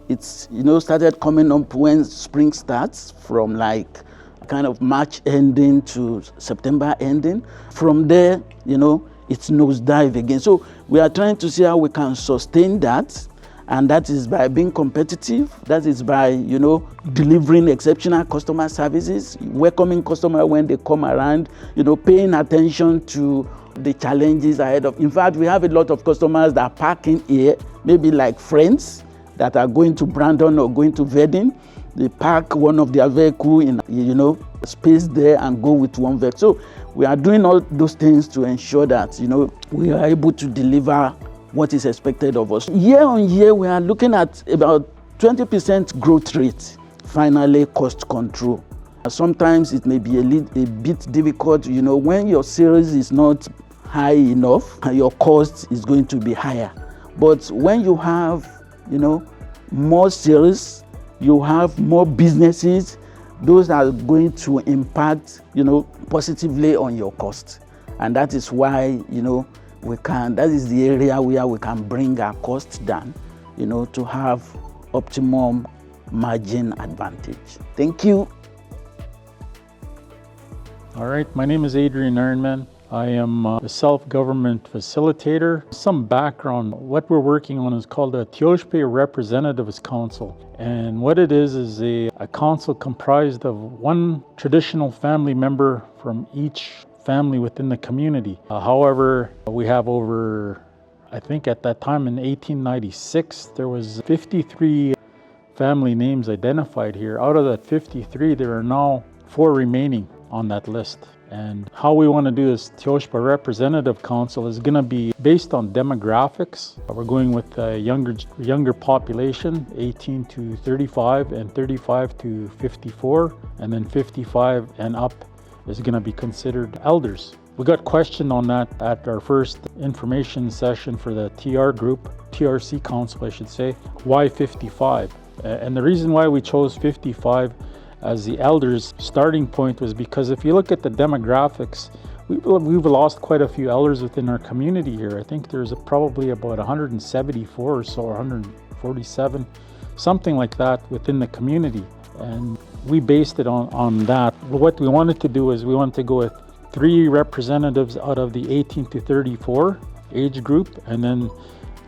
It's, started coming up when spring starts, from like kind of March ending to September ending. From there, it's nosedive again. So we are trying to see how we can sustain that. And that is by being competitive. That is by, delivering exceptional customer services, welcoming customers when they come around, paying attention to the challenges ahead of. In fact, we have a lot of customers that are parking here, maybe like friends that are going to Brandon or going to Verdin. They park one of their vehicle in, space there and go with one vehicle. So we are doing all those things to ensure that, we are able to deliver what is expected of us. Year on year, we are looking at about 20% growth rate. Finally, cost control. Sometimes it may be a bit difficult, when your sales is not high enough, your cost is going to be higher. But when you have, more sales, you have more businesses, those are going to impact, positively on your cost. And that is why, that is the area where we can bring our costs down, to have optimum margin advantage. Thank you. All right, my name is Adrian Ironman. I am a self-government facilitator. Some background, what we're working on is called a Teoshpe Representatives Council. And what it is a council comprised of one traditional family member from each family within the community. However, we have over, I think at that time in 1896, there was 53 family names identified here. Out of that 53, there are now 4 remaining on that list. And how we want to do this Teoshpa Representative Council is going to be based on demographics. We're going with a younger population, 18 to 35 and 35 to 54, and then 55 and up is going to be considered elders. We got questioned on that at our first information session for the TRC Council, I should say. Why 55? And the reason why we chose 55 as the elders starting point was because if you look at the demographics, we've lost quite a few elders within our community here. I think there's probably about 174 or so, or 147, something like that within the community. And we based it on that. What we wanted to do is we wanted to go with 3 representatives out of the 18 to 34 age group, and then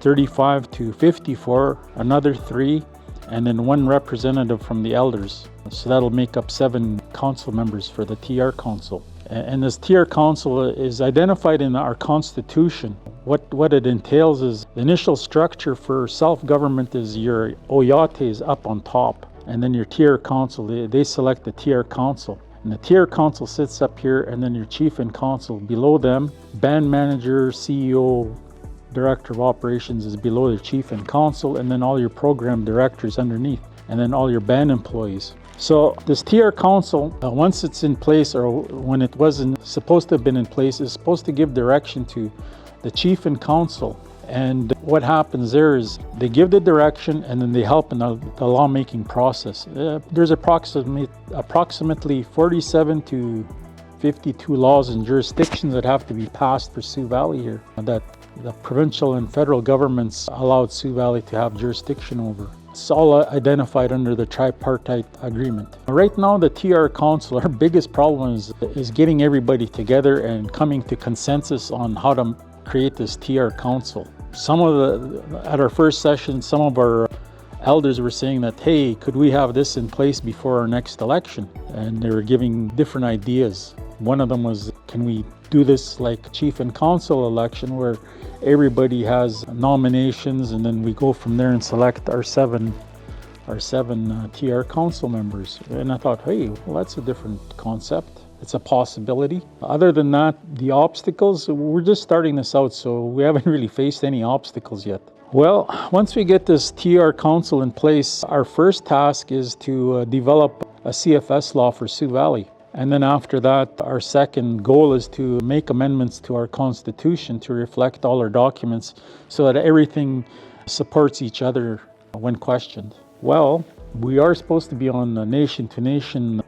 35 to 54, another 3, and then 1 representative from the elders. So that'll make up 7 council members for the TR Council. And this TR Council is identified in our Constitution. What it entails is the initial structure for self-government is your Oyate is up on top, and then your TR Council, they select the TR Council. And the TR Council sits up here, and then your chief and council below them, band manager, CEO, director of operations is below the chief and council, and then all your program directors underneath, and then all your band employees. So this TR council, once it's in place, or when it wasn't supposed to have been in place, is supposed to give direction to the chief and council. And what happens there is they give the direction and then they help in the lawmaking process. There's approximately 47 to 52 laws and jurisdictions that have to be passed for Sioux Valley here, that the provincial and federal governments allowed Sioux Valley to have jurisdiction over. It's all identified under the tripartite agreement. Right now, the TR Council, our biggest problem is getting everybody together and coming to consensus on how to create this TR Council. At our first session, some of our elders were saying that, hey, could we have this in place before our next election? And they were giving different ideas. One of them was, can we do this like chief and council election where everybody has nominations and then we go from there and select our seven TR council members? And I thought, hey, well, that's a different concept. It's a possibility. Other than that, the obstacles, we're just starting this out, so we haven't really faced any obstacles yet. Well, once we get this TR council in place, our first task is to develop a CFS law for Sioux Valley. And then after that, our second goal is to make amendments to our constitution to reflect all our documents so that everything supports each other when questioned. Well, we are supposed to be on a nation-to-nation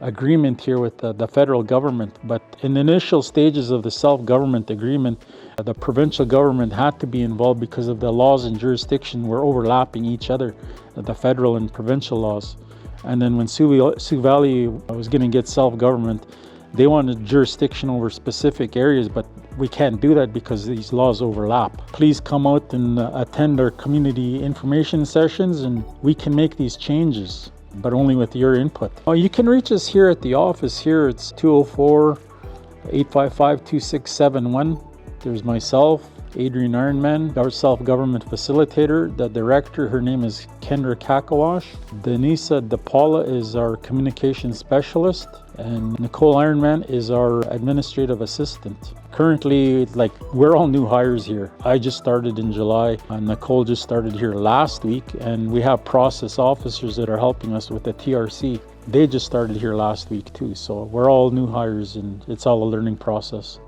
agreement here with the federal government, but in the initial stages of the self-government agreement, the provincial government had to be involved because of the laws and jurisdiction were overlapping each other, the federal and provincial laws. And then when Sioux Valley was going to get self-government, they wanted jurisdiction over specific areas, but we can't do that because these laws overlap. Please come out and attend our community information sessions and we can make these changes, but only with your input. You can reach us here at the office here. It's 204-855-2671. There's myself, Adrian Ironman, our self-government facilitator. The director, her name is Kendra Kakawash. Denisa DePaula is our communication specialist. And Nicole Ironman is our administrative assistant. Currently, we're all new hires here. I just started in July, and Nicole just started here last week, and we have process officers that are helping us with the TRC. They just started here last week too, so we're all new hires, and it's all a learning process.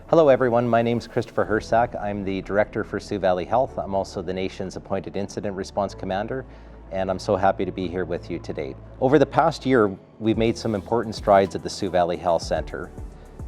Hello everyone, my name is Christopher Hersack. I'm the Director for Sioux Valley Health. I'm also the nation's appointed Incident Response Commander, and I'm so happy to be here with you today. Over the past year, we've made some important strides at the Sioux Valley Health Center.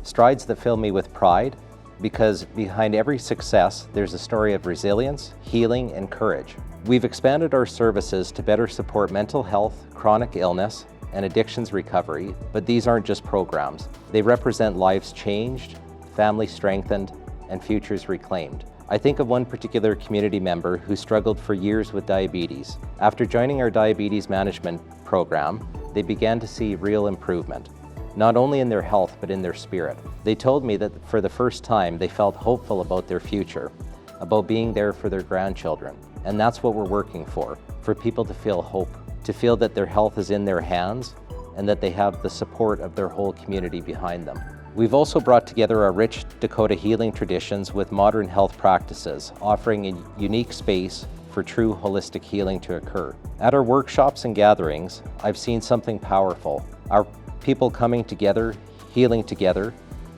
Strides that fill me with pride, because behind every success, there's a story of resilience, healing, and courage. We've expanded our services to better support mental health, chronic illness, and addictions recovery, but these aren't just programs. They represent lives changed, families strengthened, and futures reclaimed. I think of one particular community member who struggled for years with diabetes. After joining our diabetes management program, they began to see real improvement, not only in their health, but in their spirit. They told me that for the first time, they felt hopeful about their future, about being there for their grandchildren. And that's what we're working for people to feel hope, to feel that their health is in their hands, and that they have the support of their whole community behind them. We've also brought together our rich Dakota healing traditions with modern health practices, offering a unique space for true holistic healing to occur. At our workshops and gatherings, I've seen something powerful. Our people coming together, healing together,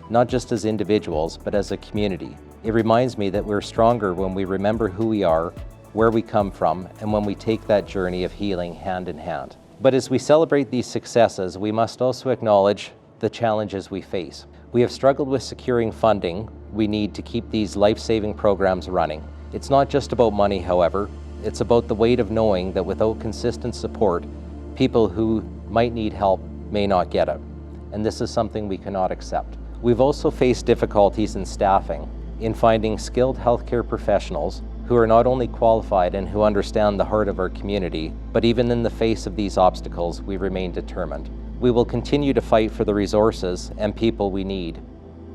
not just as individuals, but as a community. It reminds me that we're stronger when we remember who we are, where we come from, and when we take that journey of healing hand in hand. But as we celebrate these successes, we must also acknowledge the challenges we face. We have struggled with securing funding we need to keep these life-saving programs running. It's not just about money, however. It's about the weight of knowing that without consistent support, people who might need help may not get it. And this is something we cannot accept. We've also faced difficulties in staffing, in finding skilled healthcare professionals who are not only qualified and who understand the heart of our community, but even in the face of these obstacles, we remain determined. We will continue to fight for the resources and people we need,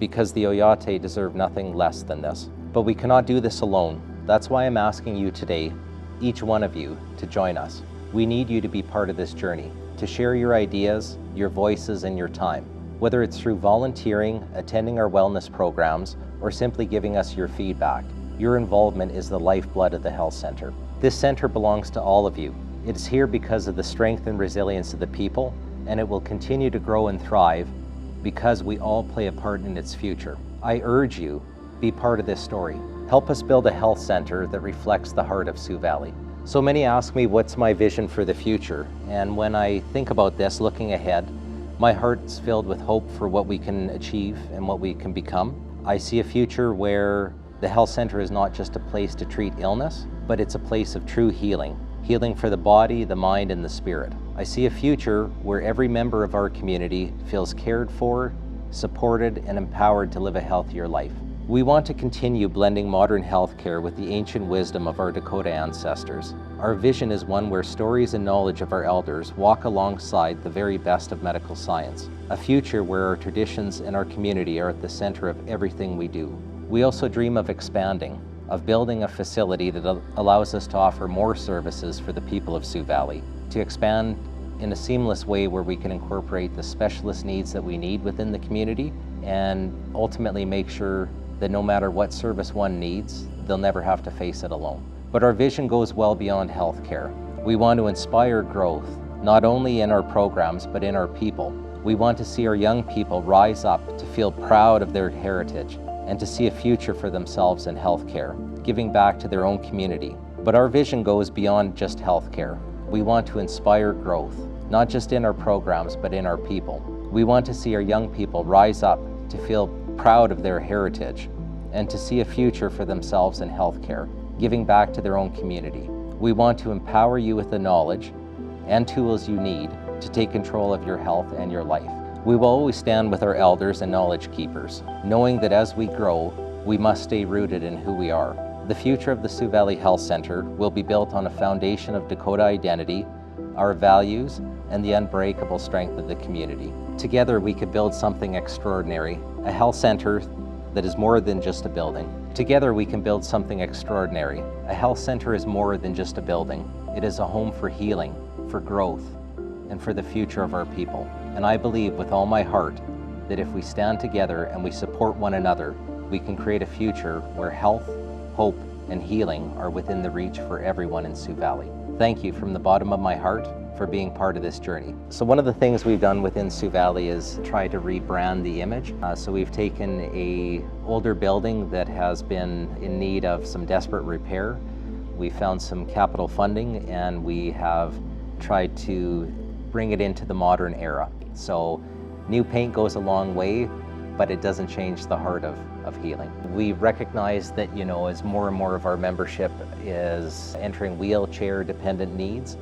because the Oyate deserve nothing less than this. But we cannot do this alone. That's why I'm asking you today, each one of you, to join us. We need you to be part of this journey, to share your ideas, your voices, and your time. Whether it's through volunteering, attending our wellness programs, or simply giving us your feedback, your involvement is the lifeblood of the health center. This center belongs to all of you. It is here because of the strength and resilience of the people, and it will continue to grow and thrive because we all play a part in its future. I urge you, be part of this story. Help us build a health center that reflects the heart of Sioux Valley. So many ask me what's my vision for the future, and when I think about this, looking ahead, my heart's filled with hope for what we can achieve and what we can become. I see a future where the health center is not just a place to treat illness, but it's a place of true healing. Healing for the body, the mind, and the spirit. I see a future where every member of our community feels cared for, supported, and empowered to live a healthier life. We want to continue blending modern healthcare with the ancient wisdom of our Dakota ancestors. Our vision is one where stories and knowledge of our elders walk alongside the very best of medical science. A future where our traditions and our community are at the center of everything we do. We also dream of expanding, of building a facility that allows us to offer more services for the people of Sioux Valley, to expand in a seamless way where we can incorporate the specialist needs that we need within the community and ultimately make sure that no matter what service one needs, they'll never have to face it alone. But our vision goes well beyond healthcare. We want to inspire growth, not only in our programs, but in our people. We want to see our young people rise up to feel proud of their heritage and to see a future for themselves in healthcare, giving back to their own community. But our vision goes beyond just healthcare. We want to inspire growth, not just in our programs, but in our people. We want to see our young people rise up to feel proud of their heritage and to see a future for themselves in healthcare, giving back to their own community. We want to empower you with the knowledge and tools you need to take control of your health and your life. We will always stand with our elders and knowledge keepers, knowing that as we grow, we must stay rooted in who we are. The future of the Sioux Valley Health Center will be built on a foundation of Dakota identity, our values, and the unbreakable strength of the community. Together, we could build something extraordinary, a health center that is more than just a building. Together, we can build something extraordinary. A health center is more than just a building. It is a home for healing, for growth, and for the future of our people. And I believe with all my heart that if we stand together and we support one another, we can create a future where health, hope, and healing are within the reach for everyone in Sioux Valley. Thank you from the bottom of my heart for being part of this journey. So one of the things we've done within Sioux Valley is try to rebrand the image. So we've taken a older building that has been in need of some desperate repair. We found some capital funding and we have tried to bring it into the modern era. So new paint goes a long way, but it doesn't change the heart of healing. We recognize that, as more and more of our membership is entering wheelchair dependent needs,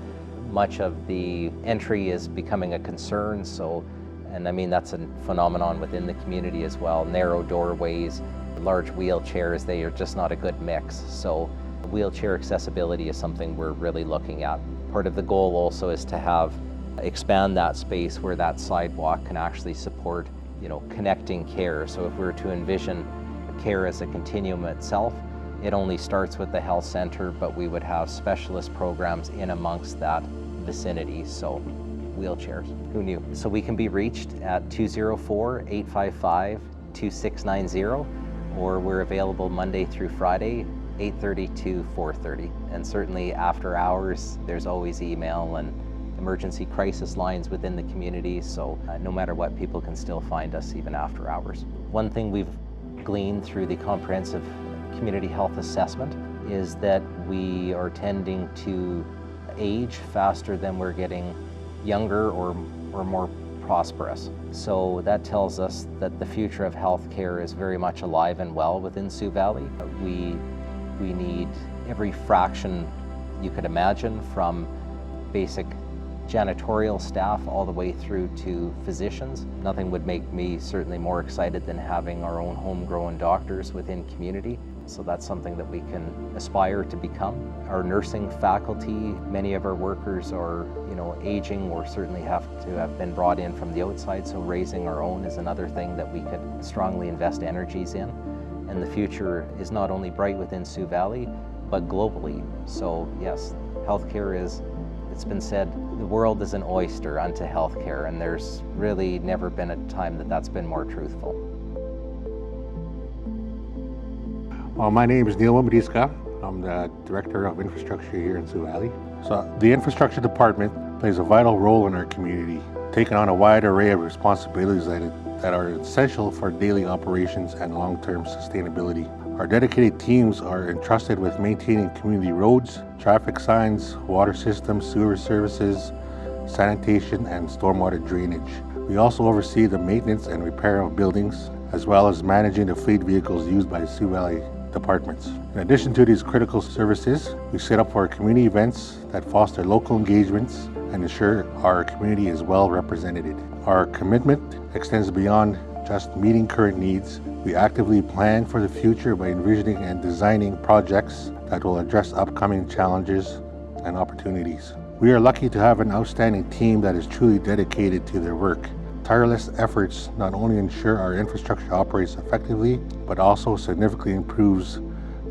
much of the entry is becoming a concern. And I mean, that's a phenomenon within the community as well. Narrow doorways, large wheelchairs, they are just not a good mix. So wheelchair accessibility is something we're really looking at. Part of the goal also is to expand that space where that sidewalk can actually support connecting care. So if we were to envision care as a continuum itself, it only starts with the health center, but we would have specialist programs in amongst that vicinity. So wheelchairs, who knew? So we can be reached at 204-855-2690, or we're available Monday through Friday, 8:30 to 4:30. And certainly after hours, there's always email and emergency crisis lines within the community, so no matter what, people can still find us even after hours. One thing we've gleaned through the comprehensive community health assessment is that we are tending to age faster than we're getting younger or more prosperous. So that tells us that the future of healthcare is very much alive and well within Sioux Valley. We need every fraction you could imagine, from basic janitorial staff all the way through to physicians. Nothing would make me certainly more excited than having our own homegrown doctors within community. So that's something that we can aspire to become. Our nursing faculty, many of our workers are, aging or certainly have to have been brought in from the outside. So raising our own is another thing that we could strongly invest energies in. And the future is not only bright within Sioux Valley, but globally. So yes, healthcare is It's been said, the world is an oyster unto healthcare, and there's really never been a time that that's been more truthful. Well, my name is Neil Wamadiska. I'm the Director of Infrastructure here in Sioux Valley. So the Infrastructure Department plays a vital role in our community, taking on a wide array of responsibilities that are essential for daily operations and long-term sustainability. Our dedicated teams are entrusted with maintaining community roads, traffic signs, water systems, sewer services, sanitation, and stormwater drainage. We also oversee the maintenance and repair of buildings, as well as managing the fleet vehicles used by Sioux Valley departments. In addition to these critical services, we set up for community events that foster local engagements and ensure our community is well represented. Our commitment extends beyond just meeting current needs. We actively plan for the future by envisioning and designing projects that will address upcoming challenges and opportunities. We are lucky to have an outstanding team that is truly dedicated to their work. Tireless efforts not only ensure our infrastructure operates effectively, but also significantly improves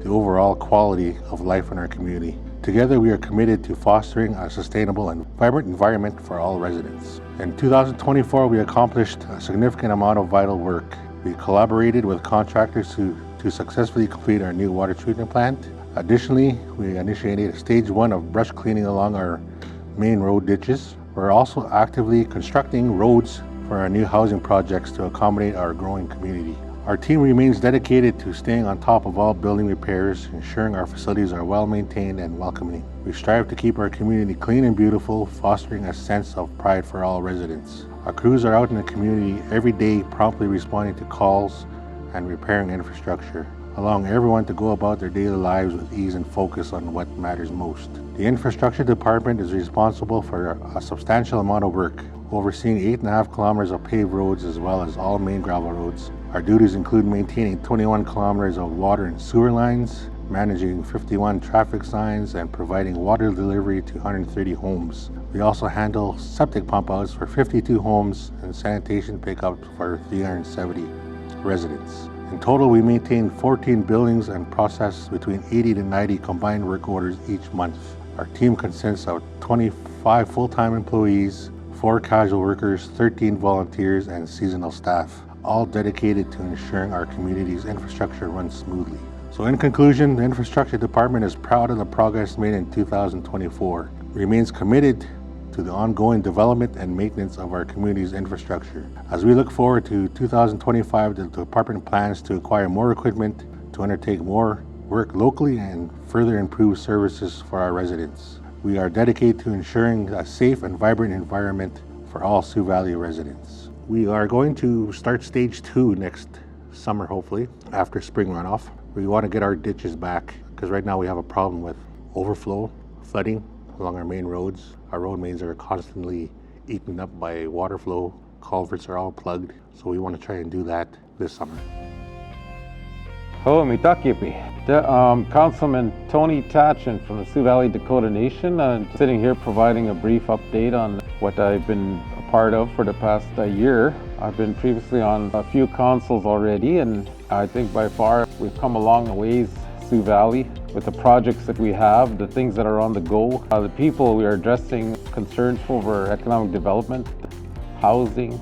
the overall quality of life in our community. Together, we are committed to fostering a sustainable and vibrant environment for all residents. In 2024, we accomplished a significant amount of vital work. We collaborated with contractors to successfully complete our new water treatment plant. Additionally, we initiated stage 1 of brush cleaning along our main road ditches. We're also actively constructing roads for our new housing projects to accommodate our growing community. Our team remains dedicated to staying on top of all building repairs, ensuring our facilities are well maintained and welcoming. We strive to keep our community clean and beautiful, fostering a sense of pride for all residents. Our crews are out in the community every day, promptly responding to calls and repairing infrastructure, allowing everyone to go about their daily lives with ease and focus on what matters most. The Infrastructure Department is responsible for a substantial amount of work, overseeing 8.5 kilometers of paved roads as well as all main gravel roads. Our duties include maintaining 21 kilometers of water and sewer lines, managing 51 traffic signs, and providing water delivery to 130 homes. We also handle septic pump outs for 52 homes and sanitation pickups for 370 residents. In total, we maintain 14 buildings and process between 80 to 90 combined work orders each month. Our team consists of 25 full-time employees, 4 casual workers, 13 volunteers, and seasonal staff, all dedicated to ensuring our community's infrastructure runs smoothly. So in conclusion, the Infrastructure Department is proud of the progress made in 2024, remains committed to the ongoing development and maintenance of our community's infrastructure. As we look forward to 2025, the department plans to acquire more equipment, to undertake more work locally, and further improve services for our residents. We are dedicated to ensuring a safe and vibrant environment for all Sioux Valley residents. We are going to start stage 2 next summer, hopefully, after spring runoff. We want to get our ditches back because right now we have a problem with overflow, flooding along our main roads. Our road mains are constantly eaten up by water flow. Culverts are all plugged, so we want to try and do that this summer. Hello, mitakipi. Councilman Tony Tacan from the Sioux Valley Dakota Nation, sitting here providing a brief update on what I've been a part of for the past year. I've been previously on a few councils already, and I think by far we've come a long ways, Sioux Valley, with the projects that we have, the things that are on the go, the people we are addressing concerns over economic development, housing.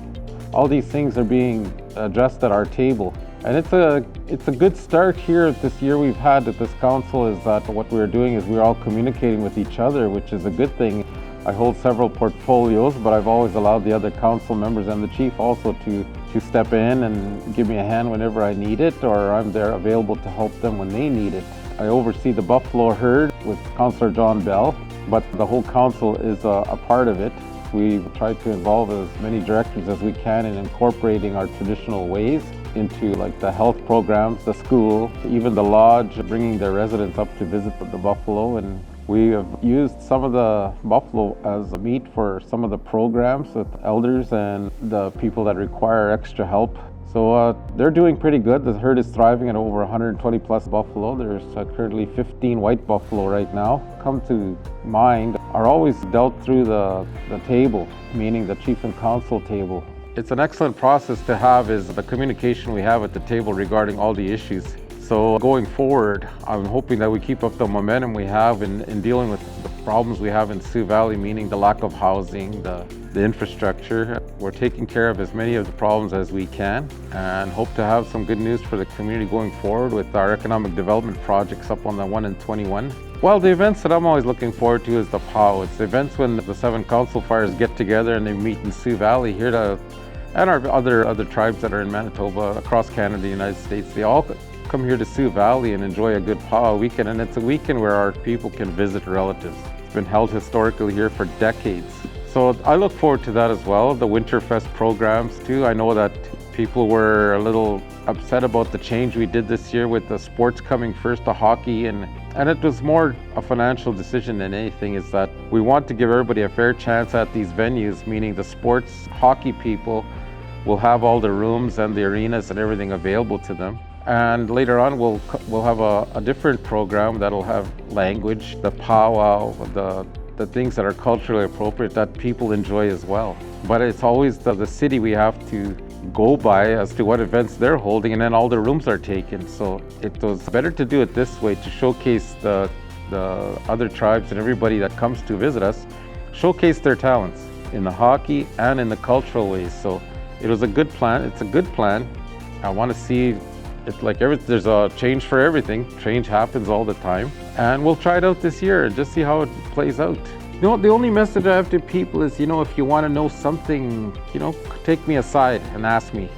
All these things are being addressed at our table. And it's a good start here this year we've had at this council is that what we're doing is we're all communicating with each other, which is a good thing. I hold several portfolios, but I've always allowed the other council members and the chief also to step in and give me a hand whenever I need it, or I'm there available to help them when they need it. I oversee the buffalo herd with Councillor John Bell, but the whole council is a part of it. We try to involve as many directors as we can in incorporating our traditional ways into like the health programs, the school, even the lodge, bringing their residents up to visit the buffalo. And we have used some of the buffalo as a meat for some of the programs with elders and the people that require extra help. So they're doing pretty good. The herd is thriving at over 120 plus buffalo. There's currently 15 white buffalo right now. Come to mind are always dealt through the table, meaning the chief and council table. It's an excellent process to have is the communication we have at the table regarding all the issues. So going forward, I'm hoping that we keep up the momentum we have in dealing with the problems we have in Sioux Valley, meaning the lack of housing, the infrastructure. We're taking care of as many of the problems as we can and hope to have some good news for the community going forward with our economic development projects up on the 1 and 21. Well, the events that I'm always looking forward to is the POW. It's the events when the 7 council fires get together and they meet in Sioux Valley here and our other tribes that are in Manitoba, across Canada, the United States. They all come here to Sioux Valley and enjoy a good POW weekend, and it's a weekend where our people can visit relatives. It's been held historically here for decades. So I look forward to that as well. The Winterfest programs too. I know that people were a little upset about the change we did this year with the sports coming first, the hockey, and it was more a financial decision than anything, is that we want to give everybody a fair chance at these venues, meaning the sports hockey people will have all the rooms and the arenas and everything available to them. And later on, we'll have a different program that'll have language, the powwow, the things that are culturally appropriate that people enjoy as well. But it's always the city we have to go by as to what events they're holding, and then all the rooms are taken. So it was better to do it this way, to showcase the other tribes and everybody that comes to visit us, showcase their talents in the hockey and in the cultural ways. So it was a good plan. It's a good plan. I want to see it's like there's a change for everything. Change happens all the time. And we'll try it out this year and just see how it plays out. You know, the only message I have to people is, if you want to know something, take me aside and ask me.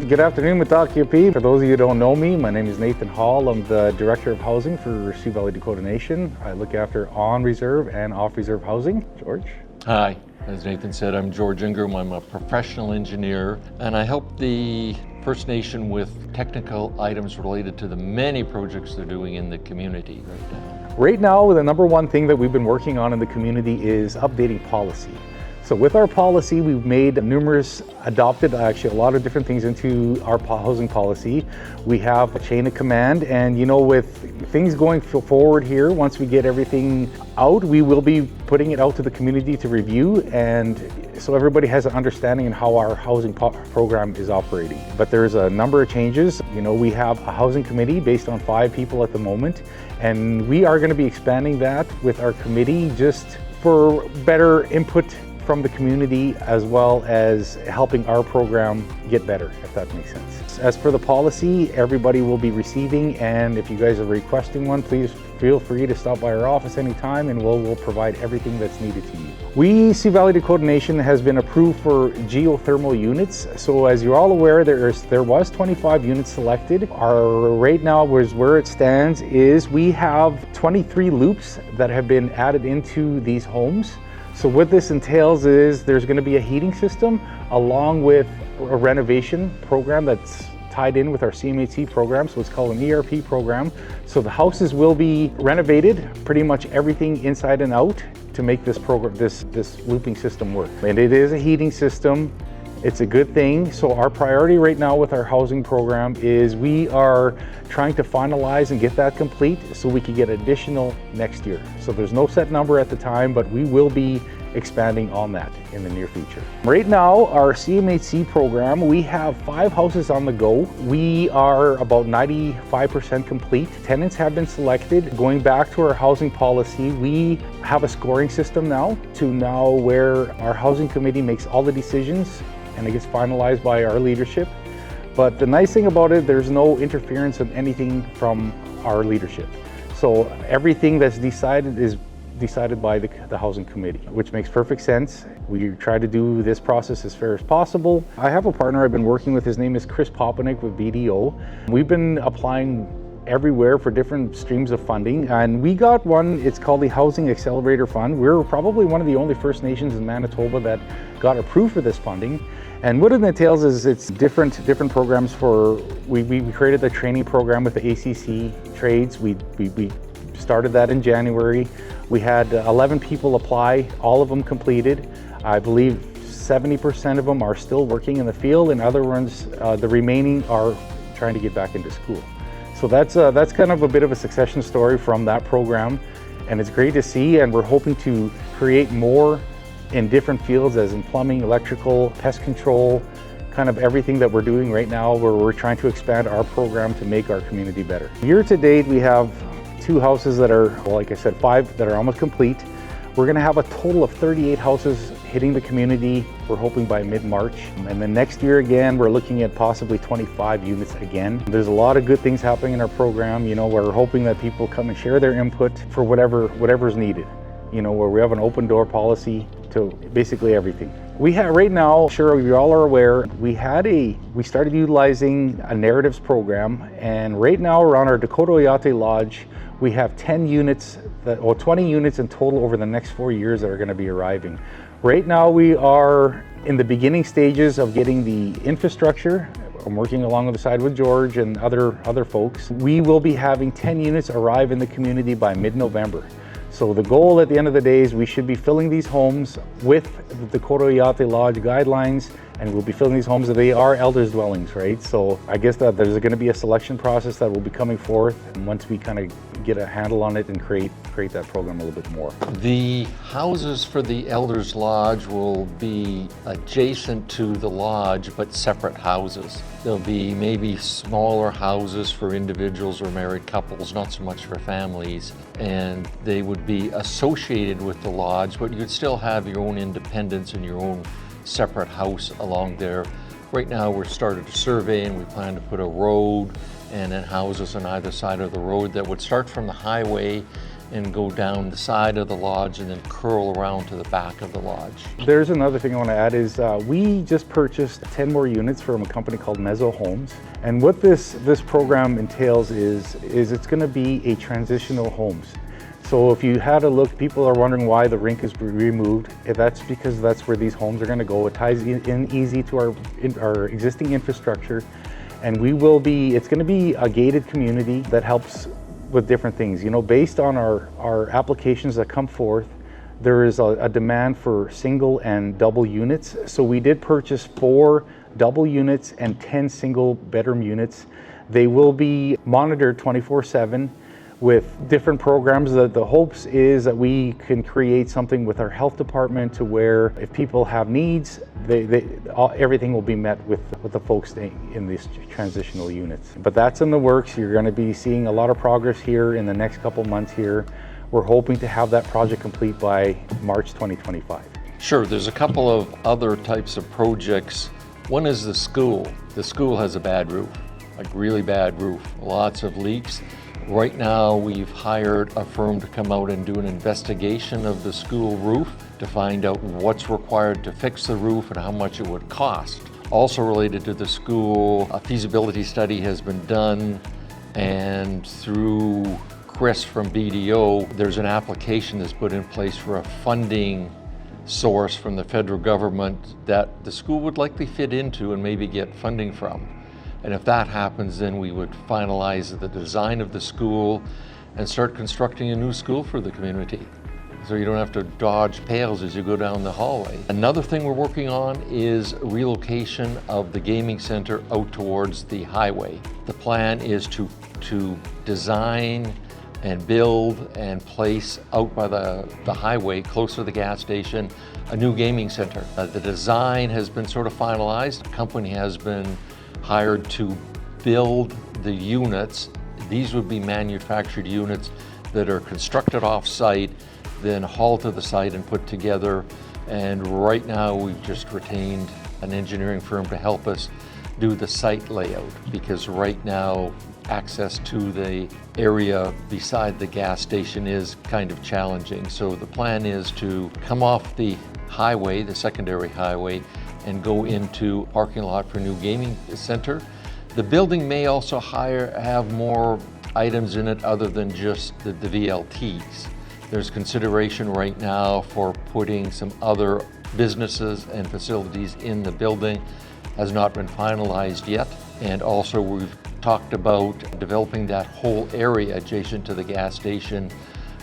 Good afternoon, Mitakiapi. For those of you who don't know me, my name is Nathan Hall. I'm the Director of Housing for Sioux Valley Dakota Nation. I look after on-reserve and off-reserve housing. George? Hi. As Nathan said, I'm George Ingram. I'm a professional engineer, and I help the First Nation with technical items related to the many projects they're doing in the community right now. Right now, the number one thing that we've been working on in the community is updating policy. So with our policy, we've made adopted actually a lot of different things into our housing policy. We have a chain of command, and with things going forward here, once we get everything out, we will be putting it out to the community to review, and so everybody has an understanding of how our housing program is operating. But there's a number of changes. We have a housing committee based on 5 people at the moment, and we are going to be expanding that with our committee just for better input from the community, as well as helping our program get better, if that makes sense. As for the policy, everybody will be receiving, and if you guys are requesting one, please feel free to stop by our office anytime, and we'll provide everything that's needed to you. We, Sioux Valley Dakota Nation, has been approved for geothermal units. So as you're all aware, there was 25 units selected. Our right now, where it stands, is we have 23 loops that have been added into these homes. So what this entails is there's going to be a heating system along with a renovation program that's tied in with our CMHC program, so it's called an ERP program. So the houses will be renovated, pretty much everything inside and out, to make this program, this looping system work. And it is a heating system. It's a good thing. So our priority right now with our housing program is we are trying to finalize and get that complete so we can get additional next year. So there's no set number at the time, but we will be expanding on that in the near future. Right now, our CMHC program, we have 5 houses on the go. We are about 95% complete. Tenants have been selected. Going back to our housing policy, we have a scoring system now where our housing committee makes all the decisions and it gets finalized by our leadership. But the nice thing about it, there's no interference of anything from our leadership. So everything that's decided is decided by the housing committee, which makes perfect sense. We try to do this process as fair as possible. I have a partner I've been working with. His name is Chris Popenick with BDO. We've been applying everywhere for different streams of funding, and we got one. It's called the Housing Accelerator Fund. We're probably one of the only First Nations in Manitoba that got approved for this funding. And what it entails is it's different programs for, we created a training program with the ACC trades. We started that in January. We had 11 people apply, all of them completed. I believe 70% of them are still working in the field, and other ones, the remaining are trying to get back into school. So that's kind of a bit of a succession story from that program, and it's great to see, and we're hoping to create more in different fields, as in plumbing, electrical, pest control, kind of everything that we're doing right now, where we're trying to expand our program to make our community better. Year to date, we have 2 houses that are, well, like I said, 5 that are almost complete. We're going to have a total of 38 houses hitting the community, we're hoping by mid-March. And then next year again, we're looking at possibly 25 units again. There's a lot of good things happening in our program. You know, we're hoping that people come and share their input for whatever's needed. You know, where we have an open door policy to basically everything. We have right now, sure you all are aware, we started utilizing a narratives program, and right now around our Dakota Oyate Lodge, we have 10 units, 20 units in total over the next 4 years that are going to be arriving. Right now we are in the beginning stages of getting the infrastructure. I'm working along the side with George and other folks. We will be having 10 units arrive in the community by mid-November. So the goal at the end of the day is we should be filling these homes with the Dakota Oyate Lodge guidelines, and we'll be filling these homes. They are elders dwellings, right? So I guess that there's going to be a selection process that will be coming forth, and once we kind of get a handle on it and create that program a little bit more. The houses for the Elders Lodge will be adjacent to the lodge, but separate houses. There'll be maybe smaller houses for individuals or married couples, not so much for families, and they would be associated with the lodge, but you'd still have your own independence and your own separate house along there. Right now we're started to survey, and we plan to put a road and then houses on either side of the road that would start from the highway and go down the side of the lodge and then curl around to the back of the lodge. There's another thing I want to add is we just purchased 10 more units from a company called Mezzo Homes. And what this program entails is it's going to be a transitional homes. So if you had a look, people are wondering why the rink is removed. That's because that's where these homes are going to go. It ties in easy to our existing infrastructure. And it's going to be a gated community that helps with different things. You know, based on our applications that come forth, there is a demand for single and double units. So we did purchase 4 double units and 10 single bedroom units. They will be monitored 24/7 with different programs. The hopes is that we can create something with our health department to where if people have needs, everything will be met with the folks staying in these transitional units. But that's in the works. You're going to be seeing a lot of progress here in the next couple months here. We're hoping to have that project complete by March 2025. Sure, there's a couple of other types of projects. One is the school. The school has a bad roof, like really bad roof, lots of leaks. Right now, we've hired a firm to come out and do an investigation of the school roof to find out what's required to fix the roof and how much it would cost. Also related to the school, a feasibility study has been done, and through Chris from BDO, there's an application that's put in place for a funding source from the federal government that the school would likely fit into and maybe get funding from. And if that happens, then we would finalize the design of the school and start constructing a new school for the community. So you don't have to dodge pails as you go down the hallway. Another thing we're working on is relocation of the gaming center out towards the highway. The plan is to design and build and place out by the highway, close to the gas station, a new gaming center. The design has been sort of finalized. A company has been hired to build the units. These would be manufactured units that are constructed off-site, then hauled to the site and put together. And right now we've just retained an engineering firm to help us do the site layout, because right now access to the area beside the gas station is kind of challenging. So the plan is to come off the highway, the secondary highway, and go into a parking lot for a new gaming center. The building may also have more items in it other than just the VLTs. There's consideration right now for putting some other businesses and facilities in the building. Has not been finalized yet. And also we've talked about developing that whole area adjacent to the gas station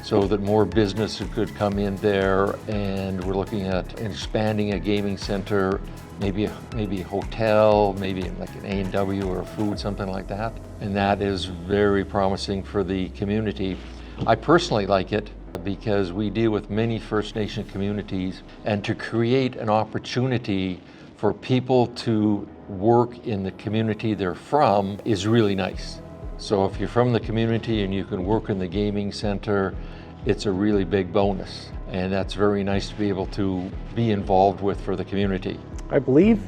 so that more business could come in there, and we're looking at expanding a gaming center, maybe a hotel, maybe like an A&W or a food, something like that. And that is very promising for the community. I personally like it because we deal with many First Nation communities, and to create an opportunity for people to work in the community they're from is really nice. So if you're from the community and you can work in the gaming center, it's a really big bonus. And that's very nice to be able to be involved with for the community. I believe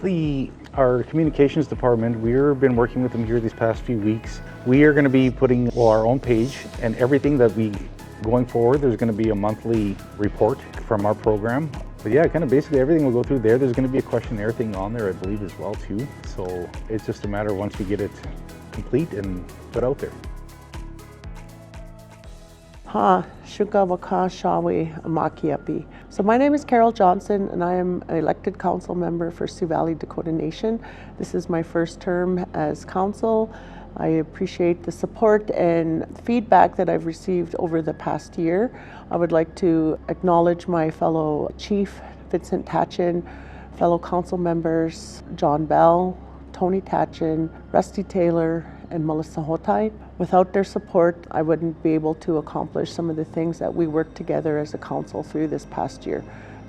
our communications department, we've been working with them here these past few weeks. We are going to be putting our own page, and everything that going forward, there's going to be a monthly report from our program. But yeah, kind of basically everything will go through there. There's going to be a questionnaire thing on there, I believe, as well too. So it's just a matter of once we get it complete and put out there. So my name is Carol Johnson, and I am an elected council member for Sioux Valley Dakota Nation. This is my first term as council. I appreciate the support and feedback that I've received over the past year. I would like to acknowledge my fellow Chief Vincent Tacan, fellow council members John Bell, Tony Tacan, Rusty Taylor, and Melissa Hotai. Without their support, I wouldn't be able to accomplish some of the things that we worked together as a council through this past year.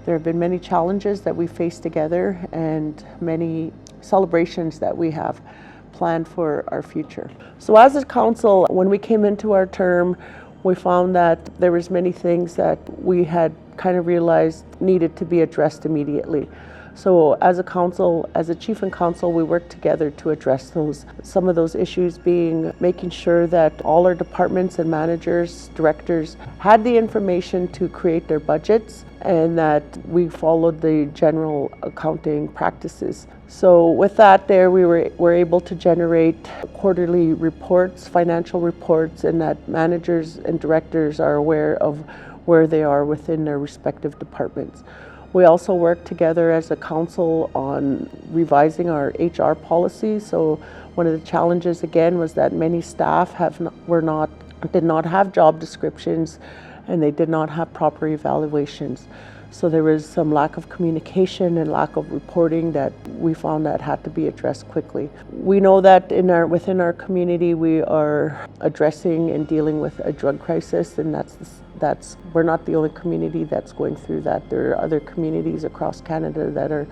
There have been many challenges that we faced together and many celebrations that we have planned for our future. So as a council, when we came into our term, we found that there was many things that we had kind of realized needed to be addressed immediately. So as a council, as a chief and council, we worked together to address those. Some of those issues being making sure that all our departments and managers, directors had the information to create their budgets, and that we followed the general accounting practices. So with that there, we were able to generate quarterly reports, financial reports, and that managers and directors are aware of where they are within their respective departments. We also worked together as a council on revising our HR policy. So one of the challenges again was that many staff did not have job descriptions, and they did not have proper evaluations. So there was some lack of communication and lack of reporting that we found that had to be addressed quickly. We know that within our community we are addressing and dealing with a drug crisis, and we're not the only community that's going through that. There are other communities across Canada that are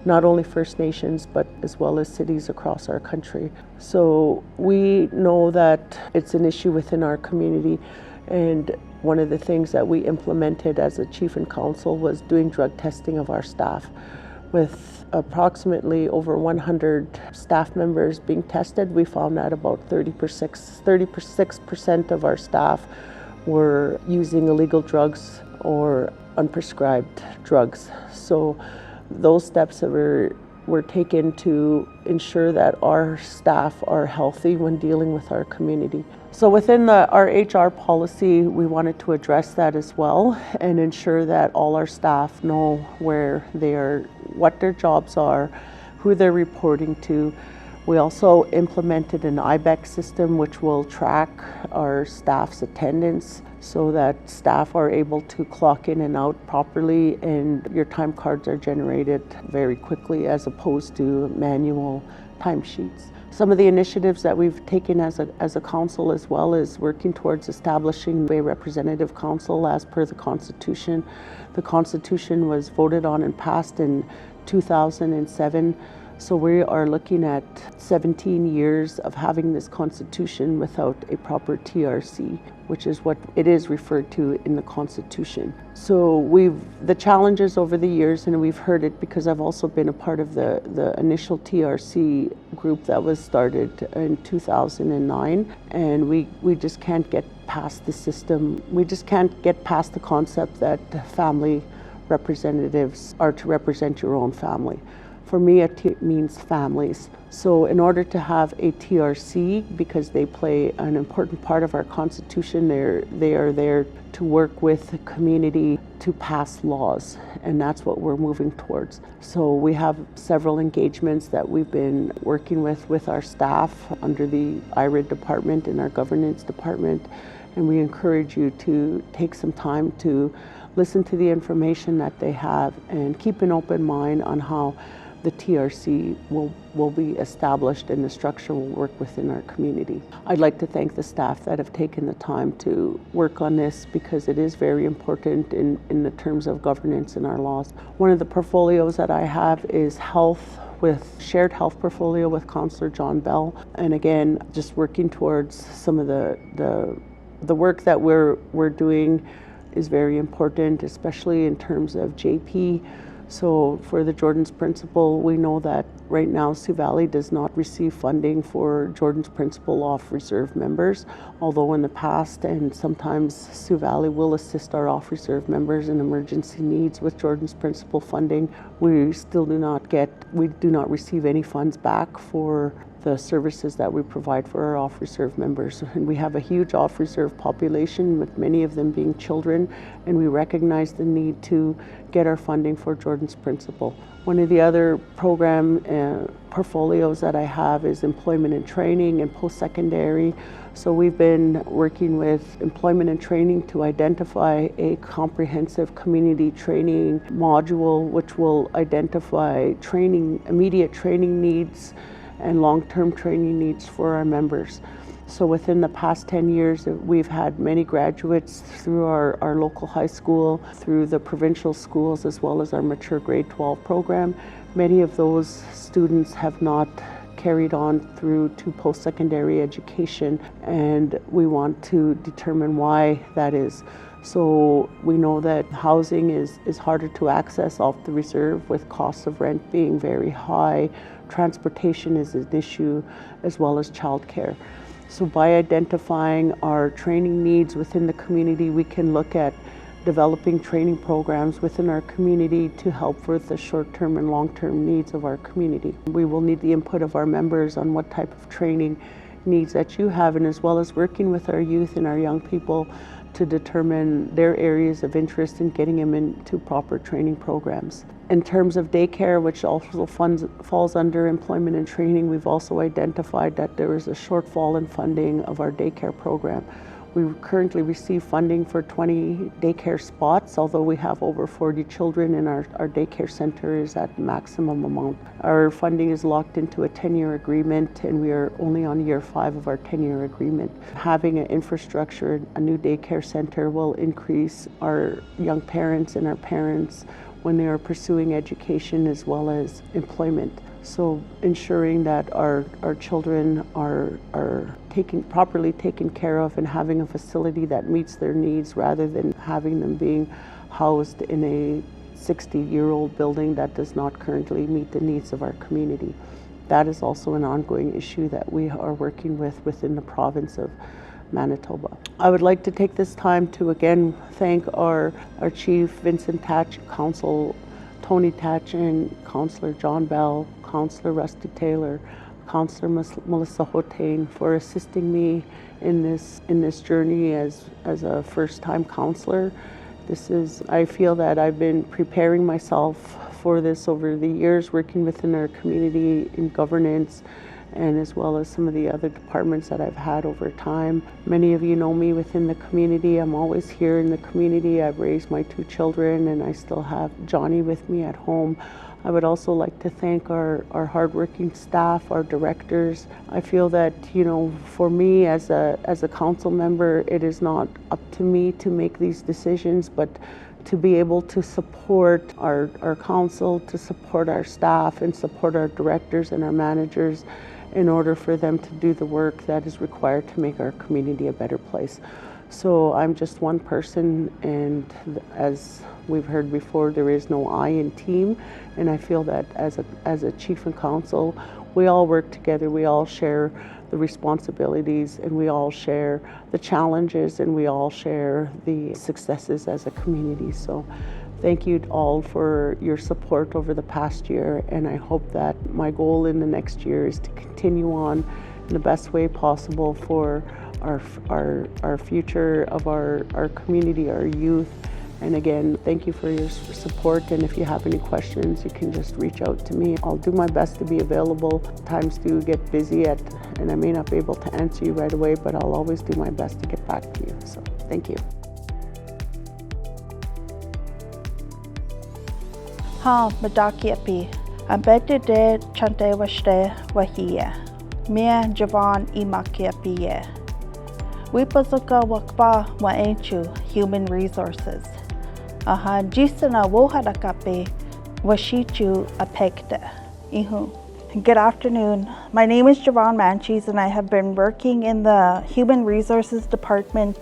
not only First Nations, but as well as cities across our country. So we know that it's an issue within our community, and one of the things that we implemented as a chief and council was doing drug testing of our staff. With approximately over 100 staff members being tested, we found that about 36% of our staff were using illegal drugs or unprescribed drugs. So those steps that were taken to ensure that our staff are healthy when dealing with our community. So within our HR policy, we wanted to address that as well and ensure that all our staff know where they are, what their jobs are, who they're reporting to. We also implemented an IBEC system which will track our staff's attendance so that staff are able to clock in and out properly, and your time cards are generated very quickly as opposed to manual timesheets. Some of the initiatives that we've taken as a council as well is working towards establishing a representative council as per the Constitution. The Constitution was voted on and passed in 2007. So we are looking at 17 years of having this Constitution without a proper TRC, which is what it is referred to in the Constitution. So the challenges over the years, and we've heard it because I've also been a part of the initial TRC group that was started in 2009, and we just can't get past the system. We just can't get past the concept that family representatives are to represent your own family. For me, it means families. So in order to have a TRC, because they play an important part of our Constitution, they are there to work with the community to pass laws, and that's what we're moving towards. So we have several engagements that we've been working with our staff under the IRID department and our governance department, and we encourage you to take some time to listen to the information that they have and keep an open mind on how the TRC will be established and the structure will work within our community. I'd like to thank the staff that have taken the time to work on this because it is very important in the terms of governance in our laws. One of the portfolios that I have is health, with shared health portfolio with Councillor John Bell. And again, just working towards some of the work that we're doing is very important, especially in terms of JP. So for the Jordan's Principle, we know that right now Sioux Valley does not receive funding for Jordan's Principle off-reserve members, although in the past and sometimes Sioux Valley will assist our off-reserve members in emergency needs with Jordan's Principle funding. We still do not receive any funds back for the services that we provide for our off-reserve members. And we have a huge off-reserve population, with many of them being children, and we recognize the need to get our funding for Jordan's Principle. One of the other program portfolios that I have is employment and training and post-secondary. So we've been working with employment and training to identify a comprehensive community training module, which will identify immediate training needs and long-term training needs for our members. So within the past 10 years, we've had many graduates through our local high school, through the provincial schools, as well as our mature grade 12 program. Many of those students have not carried on through to post-secondary education, and we want to determine why that is. So we know that housing is harder to access off the reserve, with costs of rent being very high. Transportation is an issue, as well as childcare. So by identifying our training needs within the community, we can look at developing training programs within our community to help with the short-term and long-term needs of our community. We will need the input of our members on what type of training needs that you have, and as well as working with our youth and our young people to determine their areas of interest in getting them into proper training programs. In terms of daycare, which also falls under employment and training, we've also identified that there is a shortfall in funding of our daycare program. We currently receive funding for 20 daycare spots, although we have over 40 children, and our daycare center is at maximum amount. Our funding is locked into a 10-year agreement, and we are only on year 5 of our 10-year agreement. Having an infrastructure, a new daycare center, will increase our young parents and our parents when they are pursuing education as well as employment. So ensuring that our children are properly taken care of and having a facility that meets their needs, rather than having them being housed in a 60-year-old building that does not currently meet the needs of our community. That is also an ongoing issue that we are working with within the province of Manitoba. I would like to take this time to again thank our Chief Vincent Tacan, Council Tony Tacan, Councillor John Bell, Councillor Rusty Taylor, Councillor Melissa Hotain for assisting me in this journey as a first-time councillor. I feel that I've been preparing myself for this over the years, working within our community in governance, and as well as some of the other departments that I've had over time. Many of you know me within the community. I'm always here in the community. I've raised my 2 children, and I still have Johnny with me at home. I would also like to thank our hardworking staff, our directors. I feel that, for me as a council member, it is not up to me to make these decisions, but to be able to support our council, to support our staff, and support our directors and our managers in order for them to do the work that is required to make our community a better place. So I'm just one person, and as we've heard before, there is no I in team, and I feel that as a chief and council, we all work together, we all share the responsibilities, and we all share the challenges, and we all share the successes as a community. So thank you all for your support over the past year, and I hope that my goal in the next year is to continue on in the best way possible for our future of our community, our youth. And again, thank you for your support, and if you have any questions, you can just reach out to me. I'll do my best to be available. Times do get busy and I may not be able to answer you right away, but I'll always do my best to get back to you. So thank you. Ha Madakiapi, Abete de Chante Washte Wahia, Mia Javan Imakiapie. Wipazaka Wakpa Waenchu, Human Resources. Aha Jisana Wohadakape, Washichu Apekte. Ihu. Good afternoon. My name is Javon Manchis and I have been working in the Human Resources Department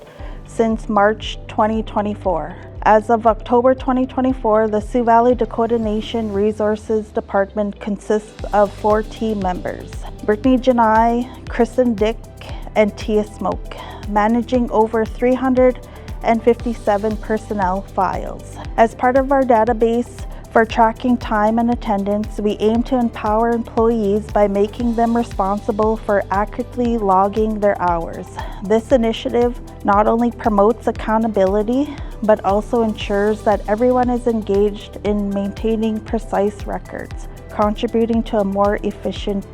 since March 2024. As of October 2024, the Sioux Valley Dakota Nation Resources Department consists of 4 team members: Brittany Janai, Kristen Dick, and Tia Smoke, managing over 357 personnel files. As part of our database for tracking time and attendance, we aim to empower employees by making them responsible for accurately logging their hours. This initiative not only promotes accountability, but also ensures that everyone is engaged in maintaining precise records, contributing to a more efficient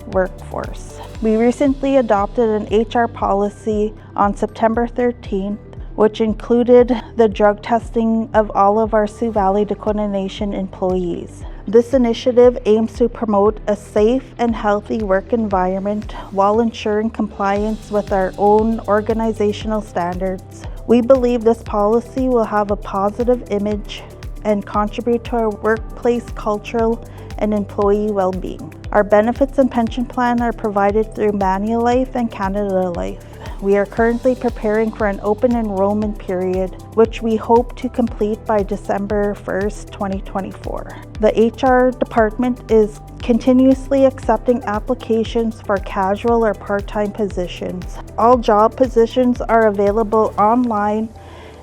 workforce. We recently adopted an HR policy on September 13th, which included the drug testing of all of our Sioux Valley Dakota Nation employees. This initiative aims to promote a safe and healthy work environment while ensuring compliance with our own organizational standards. We believe this policy will have a positive image and contribute to our workplace cultural and employee well-being. Our benefits and pension plan are provided through Manulife and Canada Life. We are currently preparing for an open enrollment period, which we hope to complete by December 1st, 2024. The HR department is continuously accepting applications for casual or part-time positions. All job positions are available online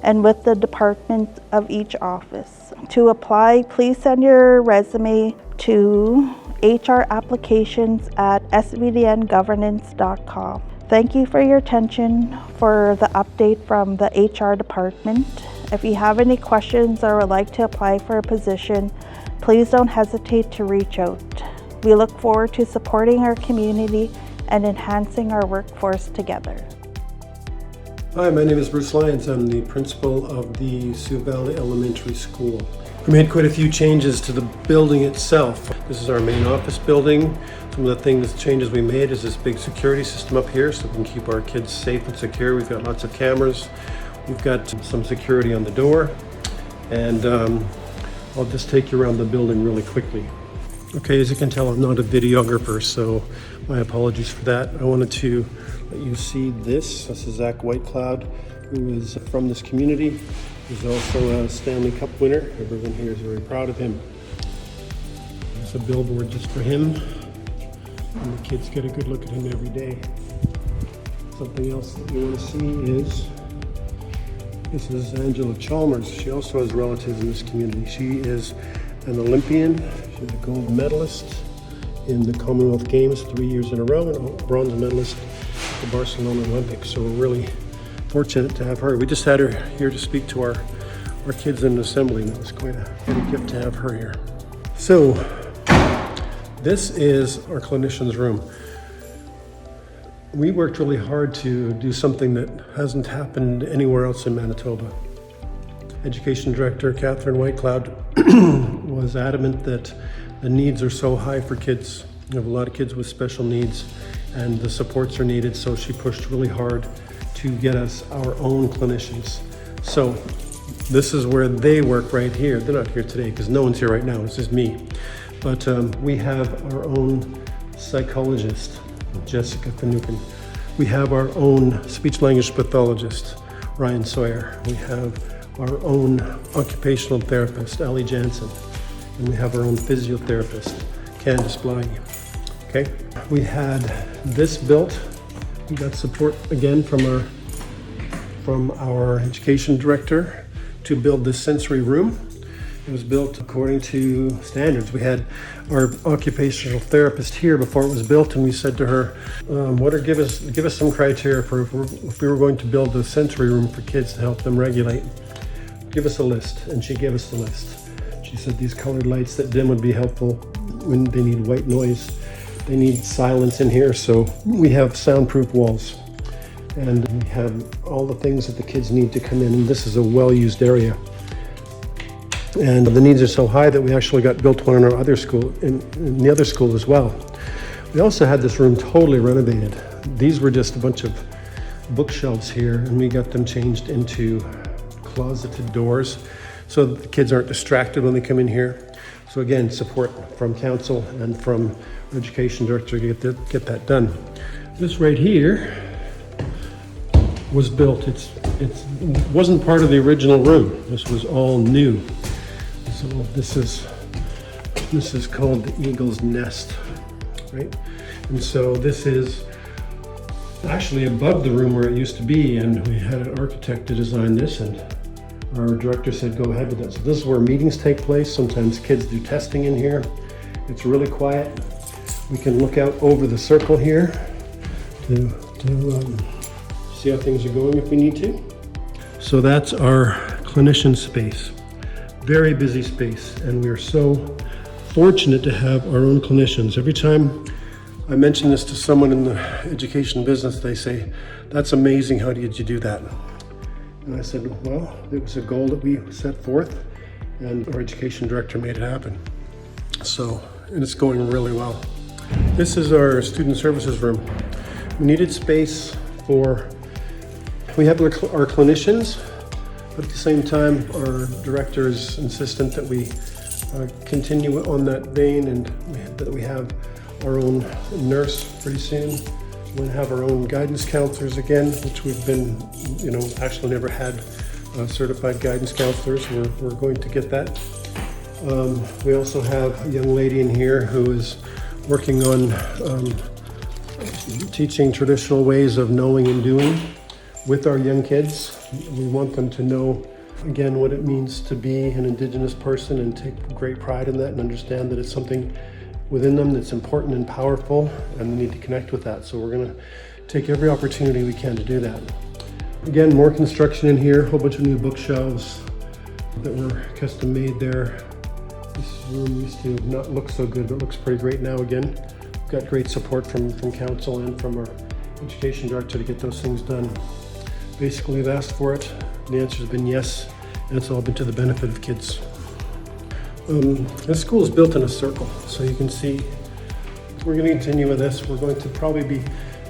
and with the department of each office. To apply, please send your resume to hrapplications@svdngovernance.com. Thank you for your attention for the update from the HR department. If you have any questions or would like to apply for a position, please don't hesitate to reach out. We look forward to supporting our community and enhancing our workforce together. Hi, my name is Bruce Lyons. I'm the principal of the Sioux Valley Elementary School. We made quite a few changes to the building itself. This is our main office building. Some of the changes we made is this big security system up here so we can keep our kids safe and secure. We've got lots of cameras. We've got some security on the door. And I'll just take you around the building really quickly. Okay, as you can tell, I'm not a videographer, so my apologies for that. I wanted to let you see this. This is Zach Whitecloud, who is from this community. He's also a Stanley Cup winner. Everyone here is very proud of him. There's a billboard just for him. And the kids get a good look at him every day. Something else that you want to see is, this is Angela Chalmers. She also has relatives in this community. She is an Olympian. She's a gold medalist in the Commonwealth Games 3 years in a row, and a bronze medalist at the Barcelona Olympics. So we're really fortunate to have her. We just had her here to speak to our kids in assembly, and it was quite a gift to have her here. So this is our clinician's room. We worked really hard to do something that hasn't happened anywhere else in Manitoba. Education Director Catherine Whitecloud was adamant that the needs are so high for kids. You have a lot of kids with special needs and the supports are needed, so she pushed really hard to get us our own clinicians. So this is where they work right here. They're not here today because no one's here right now, it's just me. But we have our own psychologist, Jessica Finucane. We have our own speech language pathologist, Ryan Sawyer. We have our own occupational therapist, Ali Jansen. And we have our own physiotherapist, Candice Bly. Okay, we had this built. We got support again from our education director to build this sensory room. It was built according to standards. We had our occupational therapist here before it was built, and we said to her, give us some criteria for if we were going to build a sensory room for kids to help them regulate. Give us a list, and she gave us the list. She said these colored lights that dim would be helpful when they need white noise. They need silence in here, so we have soundproof walls. And we have all the things that the kids need to come in, and this is a well-used area. And the needs are so high that we actually got built one in our other school, in the other school as well. We also had this room totally renovated. These were just a bunch of bookshelves here, and we got them changed into closeted doors so that the kids aren't distracted when they come in here. So again, support from council and from education director to get that done. This right here was built. It wasn't part of the original room. This was all new. So this is called the Eagle's Nest, right? And so this is actually above the room where it used to be, and we had an architect to design this, and our director said go ahead with that. So this is where meetings take place. Sometimes kids do testing in here. It's really quiet. We can look out over the circle here to see how things are going if we need to. So that's our clinician space. Very busy space, and we are so fortunate to have our own clinicians. Every time I mention this to someone in the education business, they say, "That's amazing, how did you do that?" And I said, well, it was a goal that we set forth, and our education director made it happen. So, and it's going really well. This is our student services room. We needed space we have our clinicians, but at the same time, our director is insistent that we continue on that vein, and that we have our own nurse pretty soon. We're going to have our own guidance counselors again, which we've been, actually never had certified guidance counselors. We're going to get that. We also have a young lady in here who is working on teaching traditional ways of knowing and doing with our young kids. We want them to know, again, what it means to be an Indigenous person and take great pride in that, and understand that it's something within them that's important and powerful, and they need to connect with that. So we're going to take every opportunity we can to do that. Again, more construction in here, a whole bunch of new bookshelves that were custom made there. This room used to not look so good, but looks pretty great now again. We've got great support from council and from our education director to get those things done. Basically, we've asked for it. The answer has been yes, and it's all been to the benefit of kids. This school is built in a circle, so you can see we're going to continue with this. We're going to probably be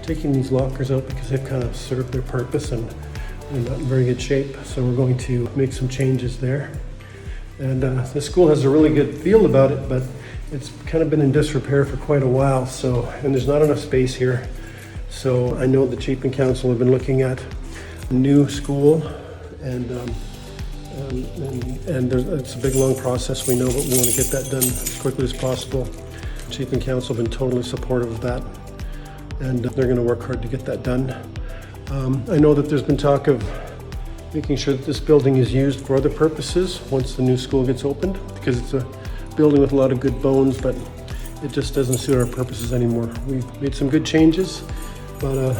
taking these lockers out because they've kind of served their purpose and they're not in very good shape. So we're going to make some changes there. And the school has a really good feel about it, but it's kind of been in disrepair for quite a while. And there's not enough space here. So I know the chief and council have been looking at a new school, and it's a big, long process, we know, but we want to get that done as quickly as possible. Chief and council have been totally supportive of that, and they're going to work hard to get that done. I know that there's been talk of making sure that this building is used for other purposes once the new school gets opened, because it's a building with a lot of good bones, but it just doesn't suit our purposes anymore. We've made some good changes, but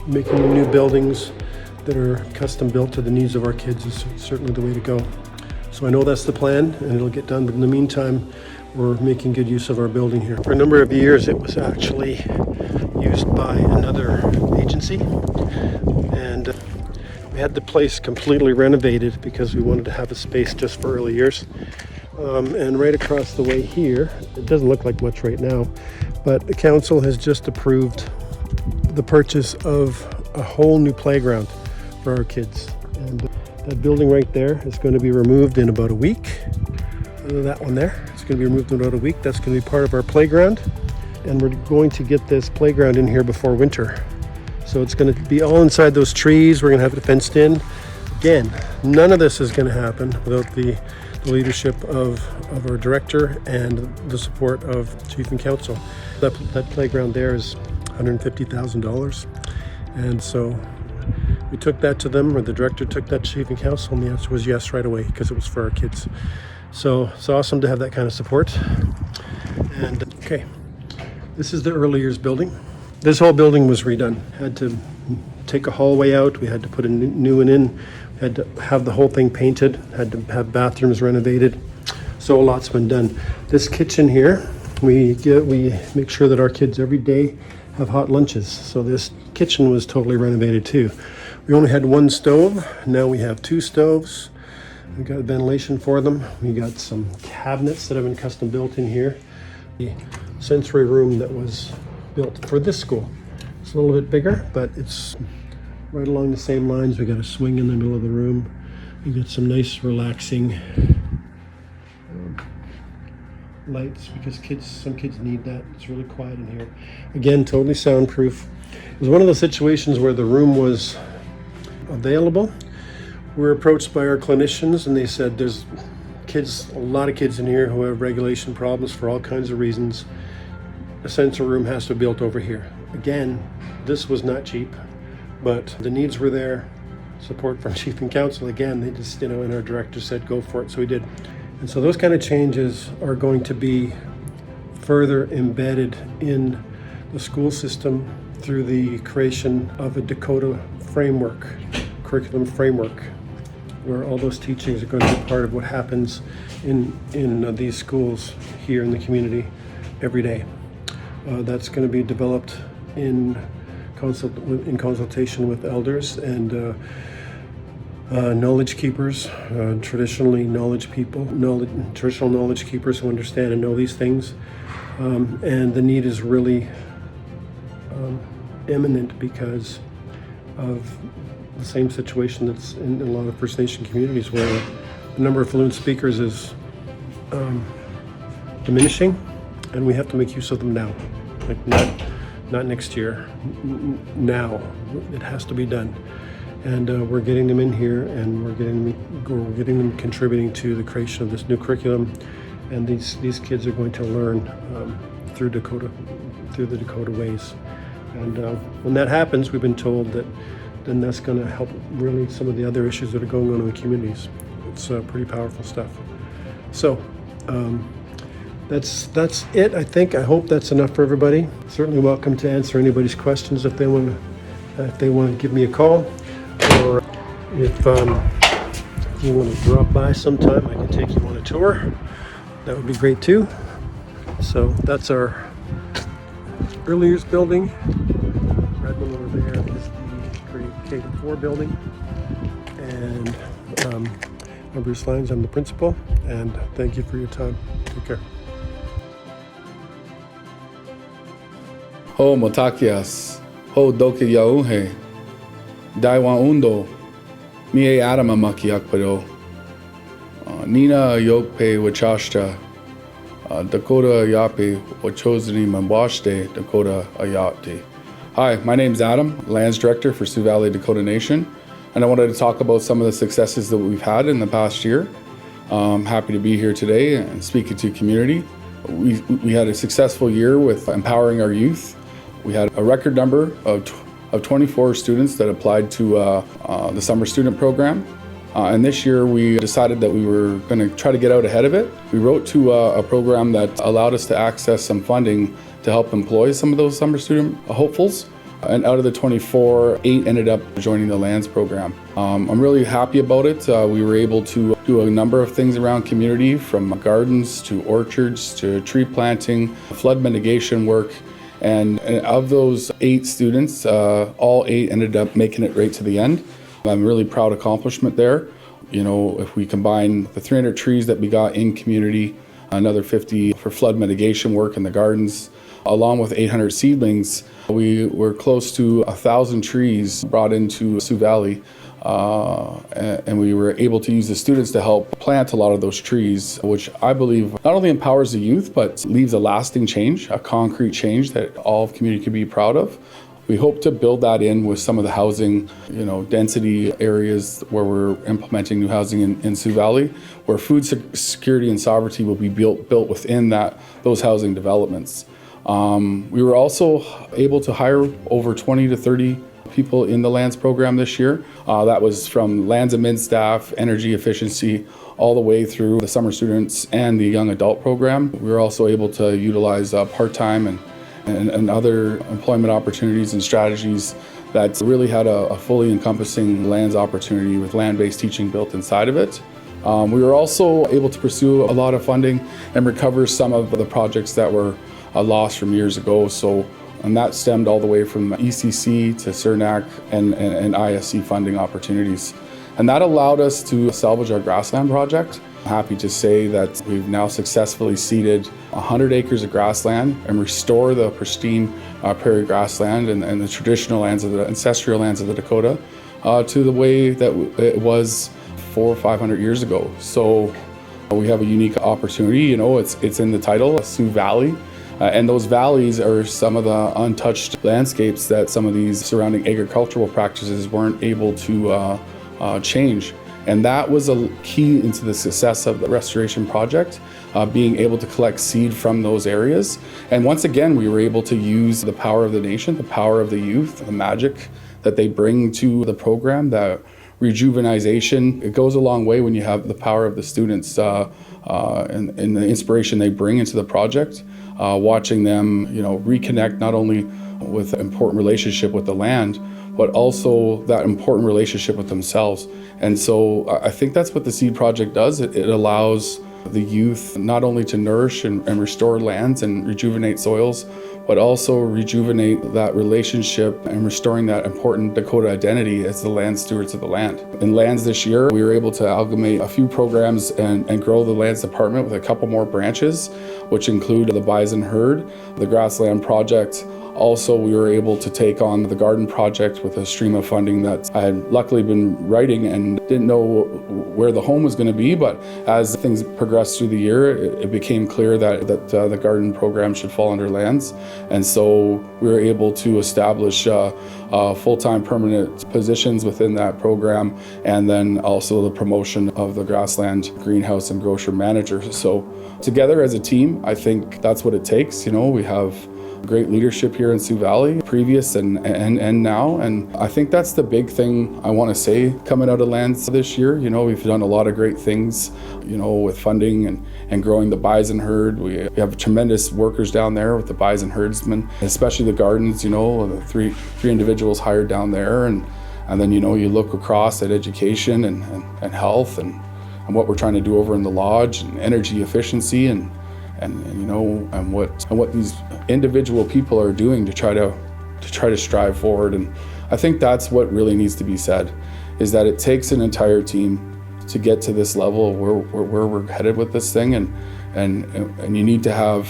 making new buildings that are custom built to the needs of our kids is certainly the way to go. So I know that's the plan, and it'll get done, but in the meantime, we're making good use of our building here. For a number of years, it was actually used by another agency, and we had the place completely renovated because we wanted to have a space just for early years. And right across the way here, it doesn't look like much right now, but the council has just approved the purchase of a whole new playground for our kids. And that building right there is going to be removed in about a week. That one there, it's going to be removed in about a week. That's going to be part of our playground. And we're going to get this playground in here before winter. So it's going to be all inside those trees. We're going to have it fenced in. Again, none of this is going to happen without the leadership of our director and the support of chief and council. That playground there is $150,000. And so we took that to them, or the director took that to chief and council, and the answer was yes right away, because it was for our kids. So it's awesome to have that kind of support. And okay, this is the early years building. This whole building was redone. Had to take a hallway out, we had to put a new one in, we had to have the whole thing painted, had to have bathrooms renovated. So a lot's been done. This kitchen here, we make sure that our kids every day have hot lunches. So this kitchen was totally renovated too. We only had one stove, now we have 2 stoves. We got ventilation for them. We got some cabinets that have been custom built in here. The sensory room that was built for this school. It's a little bit bigger, but it's right along the same lines. We got a swing in the middle of the room. We got some nice relaxing lights because some kids need that. It's really quiet in here. Again, totally soundproof. It was one of those situations where the room was available. We were approached by our clinicians and they said there's a lot of kids in here who have regulation problems for all kinds of reasons. A sensory room has to be built over here. Again, this was not cheap, but the needs were there. Support from Chief and Council, again, they just, and our director said go for it, so we did. And so those kind of changes are going to be further embedded in the school system through the creation of a Dakota framework, curriculum framework, where all those teachings are going to be part of what happens in these schools here in the community every day. That's going to be developed in consultation with elders and knowledge keepers, traditional knowledge keepers who understand and know these things. And the need is really imminent because of the same situation that's in a lot of First Nation communities where the number of fluent speakers is diminishing, and we have to make use of them now. Like not next year, now. It has to be done. And we're getting them in here, and we're getting them contributing to the creation of this new curriculum. And these kids are going to learn through the Dakota ways. And when that happens, we've been told that then that's going to help really some of the other issues that are going on in the communities. It's pretty powerful stuff. So that's it, I think. I hope that's enough for everybody. Certainly welcome to answer anybody's questions if they want to give me a call, or if you want to drop by sometime, I can take you on a tour. That would be great too. So that's our early years building. Red one over there is the grade K-4 building. And I'm Bruce Lyons, I'm the principal, and thank you for your time. Take care. Ho motakias, ho doki yauhe, daiwa undo, mie adama makiakpado, Nina yokpe wachashta, Dakota ayape wachozani mambashte Dakota ayate. Hi, my name's Adam, Lands Director for Sioux Valley Dakota Nation, and I wanted to talk about some of the successes that we've had in the past year. I'm happy to be here today and speaking to community. We had a successful year with empowering our youth. We had a record number of 24 students that applied to the summer student program. And this year we decided that we were going to try to get out ahead of it. We wrote to a program that allowed us to access some funding to help employ some of those summer student hopefuls. And out of the 24, 8 ended up joining the lands program. I'm really happy about it. We were able to do a number of things around community, from gardens to orchards to tree planting, flood mitigation work. And of those 8 students, all 8 ended up making it right to the end. I'm really proud accomplishment there. You know, if we combine the 300 trees that we got in community, another 50 for flood mitigation work in the gardens, along with 800 seedlings, we were close to 1,000 trees brought into Sioux Valley. And we were able to use the students to help plant a lot of those trees, which I believe not only empowers the youth, but leaves a lasting change, a concrete change that all of community can be proud of. We hope to build that in with some of the housing, density areas where we're implementing new housing in Sioux Valley, where food security and sovereignty will be built within those housing developments. We were also able to hire over 20 to 30 people in the lands program this year. That was from lands admin staff, energy efficiency, all the way through the summer students and the young adult program. We were also able to utilize part-time and other employment opportunities and strategies that really had a fully encompassing lands opportunity with land-based teaching built inside of it. We were also able to pursue a lot of funding and recover some of the projects that were lost from years ago. And that stemmed all the way from ECC to CERNAC and ISC funding opportunities. And that allowed us to salvage our grassland project. I'm happy to say that we've now successfully seeded 100 acres of grassland and restore the pristine prairie grassland and the traditional lands of the ancestral lands of the Dakota to the way that it was 400 or 500 years ago. So we have a unique opportunity. You know, it's in the title, Sioux Valley. And those valleys are some of the untouched landscapes that some of these surrounding agricultural practices weren't able to change. And that was a key into the success of the restoration project, being able to collect seed from those areas. And once again, we were able to use the power of the nation, the power of the youth, the magic that they bring to the program, that rejuvenization. It goes a long way when you have the power of the students and the inspiration they bring into the project. Watching them, reconnect not only with an important relationship with the land, but also that important relationship with themselves. And so I think that's what the Seed Project does. It allows the youth not only to nourish and restore lands and rejuvenate soils, but also rejuvenate that relationship and restoring that important Dakota identity as the land stewards of the land. In lands this year, we were able to amalgamate a few programs and grow the lands department with a couple more branches, which include the bison herd, the grassland project. Also, we were able to take on the garden project with a stream of funding that I had luckily been writing and didn't know where the home was going to be, but as things progressed through the year, it became clear that the garden program should fall under lands. And so we were able to establish full-time permanent positions within that program, and then also the promotion of the grassland greenhouse and grocer manager. So together as a team, I think that's what it takes. We have great leadership here in Sioux Valley, previous and now, and I think that's the big thing I want to say coming out of lands this year. We've done a lot of great things, with funding and growing the bison herd. We have tremendous workers down there with the bison herdsmen, especially the gardens, the three individuals hired down there, and then you look across at education and health and what we're trying to do over in the lodge and energy efficiency and what these individual people are doing to try to strive forward. And I think that's what really needs to be said, is that it takes an entire team to get to this level of where we're headed with this thing, and you need to have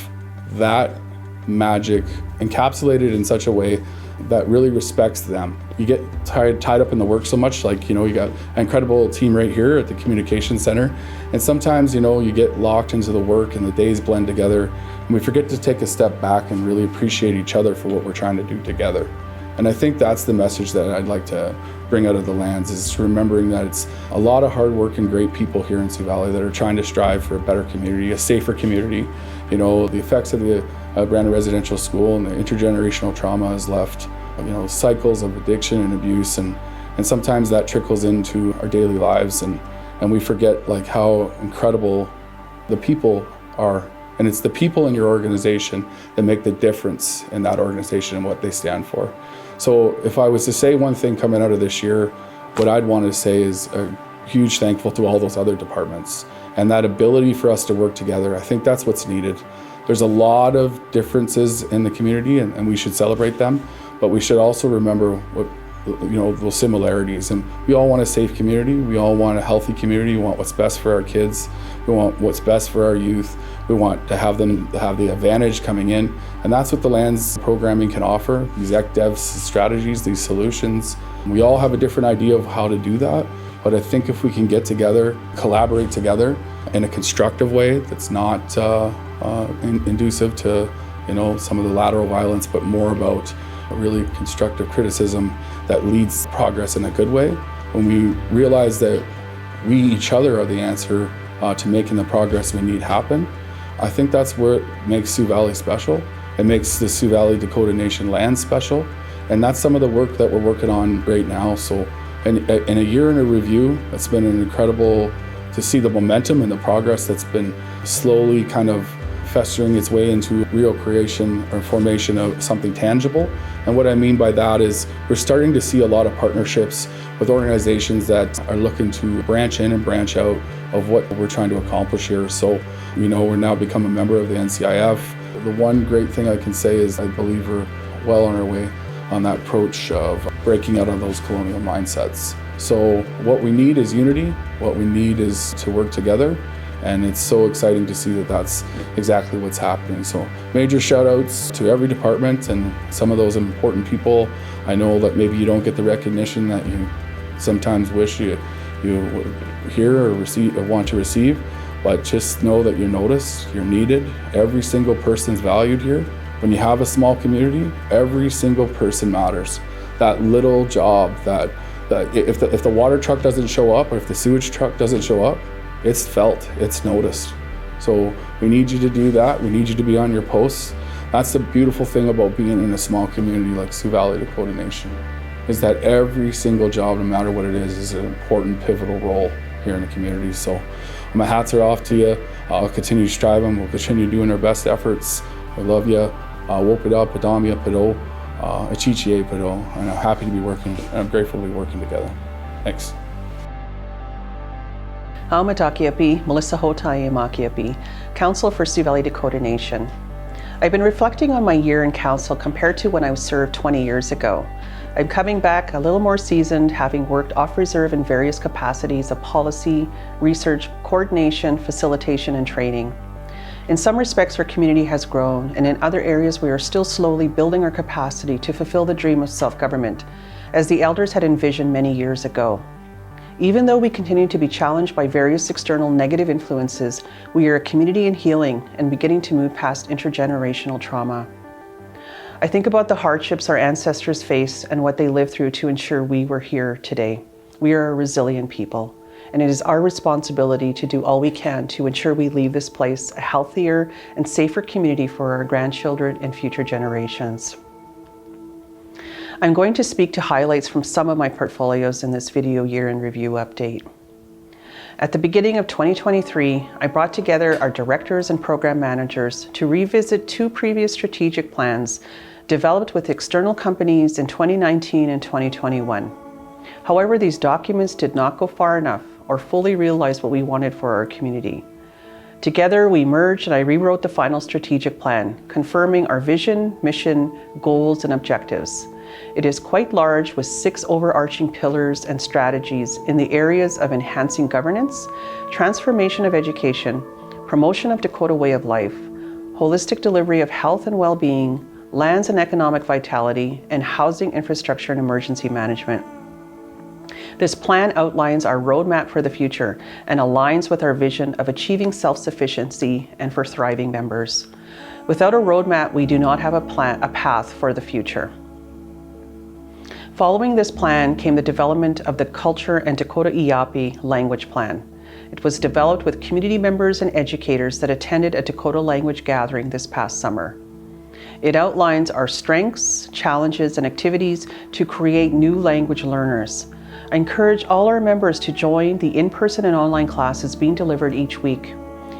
that magic encapsulated in such a way that really respects them. You get tied up in the work so much, you got an incredible team right here at the communications center, and sometimes you get locked into the work and the days blend together, and we forget to take a step back and really appreciate each other for what we're trying to do together. And I think that's the message that I'd like to bring out of the lands, is remembering that it's a lot of hard work and great people here in Sioux Valley that are trying to strive for a better community, a safer community. The effects of the Brandon Residential School and the intergenerational trauma has left cycles of addiction and abuse, and sometimes that trickles into our daily lives, and we forget how incredible the people are. And it's the people in your organization that make the difference in that organization and what they stand for. So if I was to say one thing coming out of this year, what I'd want to say is a huge thankful to all those other departments and that ability for us to work together. I think that's what's needed. There's a lot of differences in the community, and we should celebrate them, but we should also remember what those similarities. And we all want a safe community. We all want a healthy community. We want what's best for our kids. We want what's best for our youth. We want to have them have the advantage coming in. And that's what the lands programming can offer, these ECDEV strategies, these solutions. We all have a different idea of how to do that. But I think if we can get together, collaborate together in a constructive way that's not inducive to some of the lateral violence, but more about a really constructive criticism that leads progress in a good way. When we realize that we each other are the answer to making the progress we need happen, I think that's where it makes Sioux Valley special. It makes the Sioux Valley Dakota Nation land special. And that's some of the work that we're working on right now. So in a year in a review, it's been incredible to see the momentum and the progress that's been slowly kind of festering its way into real creation or formation of something tangible. And what I mean by that is we're starting to see a lot of partnerships with organizations that are looking to branch in and branch out of what we're trying to accomplish here. So, we're now become a member of the NCIF. The one great thing I can say is I believe we're well on our way on that approach of breaking out of those colonial mindsets. So what we need is unity. What we need is to work together. And it's so exciting to see that that's exactly what's happening. So major shout outs to every department and some of those important people. I know that maybe you don't get the recognition that you sometimes wish you hear or receive or want to receive, but just know that you're noticed, you're needed. Every single person's valued here. When you have a small community, every single person matters. That little job, that if the water truck doesn't show up or if the sewage truck doesn't show up, it's felt, it's noticed. So we need you to do that. We need you to be on your posts. That's the beautiful thing about being in a small community like Sioux Valley Dakota Nation, is that every single job, no matter what it is an important pivotal role here in the community. So my hats are off to you. I'll continue striving. We'll continue doing our best efforts. I love you. Wopida, Padamia, Pado, Achichie, Pado. And I'm happy to be working, and I'm grateful to be working together. Thanks. Makiapi, Melissa Hotai Makiapi, Councillor for Sioux Valley Dakota Nation. I've been reflecting on my year in council compared to when I was served 20 years ago. I'm coming back a little more seasoned, having worked off reserve in various capacities of policy, research, coordination, facilitation, and training. In some respects, our community has grown, and in other areas, we are still slowly building our capacity to fulfill the dream of self-government, as the elders had envisioned many years ago. Even though we continue to be challenged by various external negative influences, we are a community in healing and beginning to move past intergenerational trauma. I think about the hardships our ancestors faced and what they lived through to ensure we were here today. We are a resilient people, and it is our responsibility to do all we can to ensure we leave this place a healthier and safer community for our grandchildren and future generations. I'm going to speak to highlights from some of my portfolios in this video year in review update. At the beginning of 2023, I brought together our directors and program managers to revisit 2 previous strategic plans developed with external companies in 2019 and 2021. However, these documents did not go far enough or fully realize what we wanted for our community. Together, we merged and I rewrote the final strategic plan, confirming our vision, mission, goals, and objectives. It is quite large with 6 overarching pillars and strategies in the areas of enhancing governance, transformation of education, promotion of Dakota way of life, holistic delivery of health and well-being, lands and economic vitality, and housing infrastructure and emergency management. This plan outlines our roadmap for the future and aligns with our vision of achieving self-sufficiency and for thriving members. Without a roadmap, we do not have a path for the future. Following this plan came the development of the Culture and Dakota Iyapi language plan. It was developed with community members and educators that attended a Dakota language gathering this past summer. It outlines our strengths, challenges, and activities to create new language learners. I encourage all our members to join the in-person and online classes being delivered each week.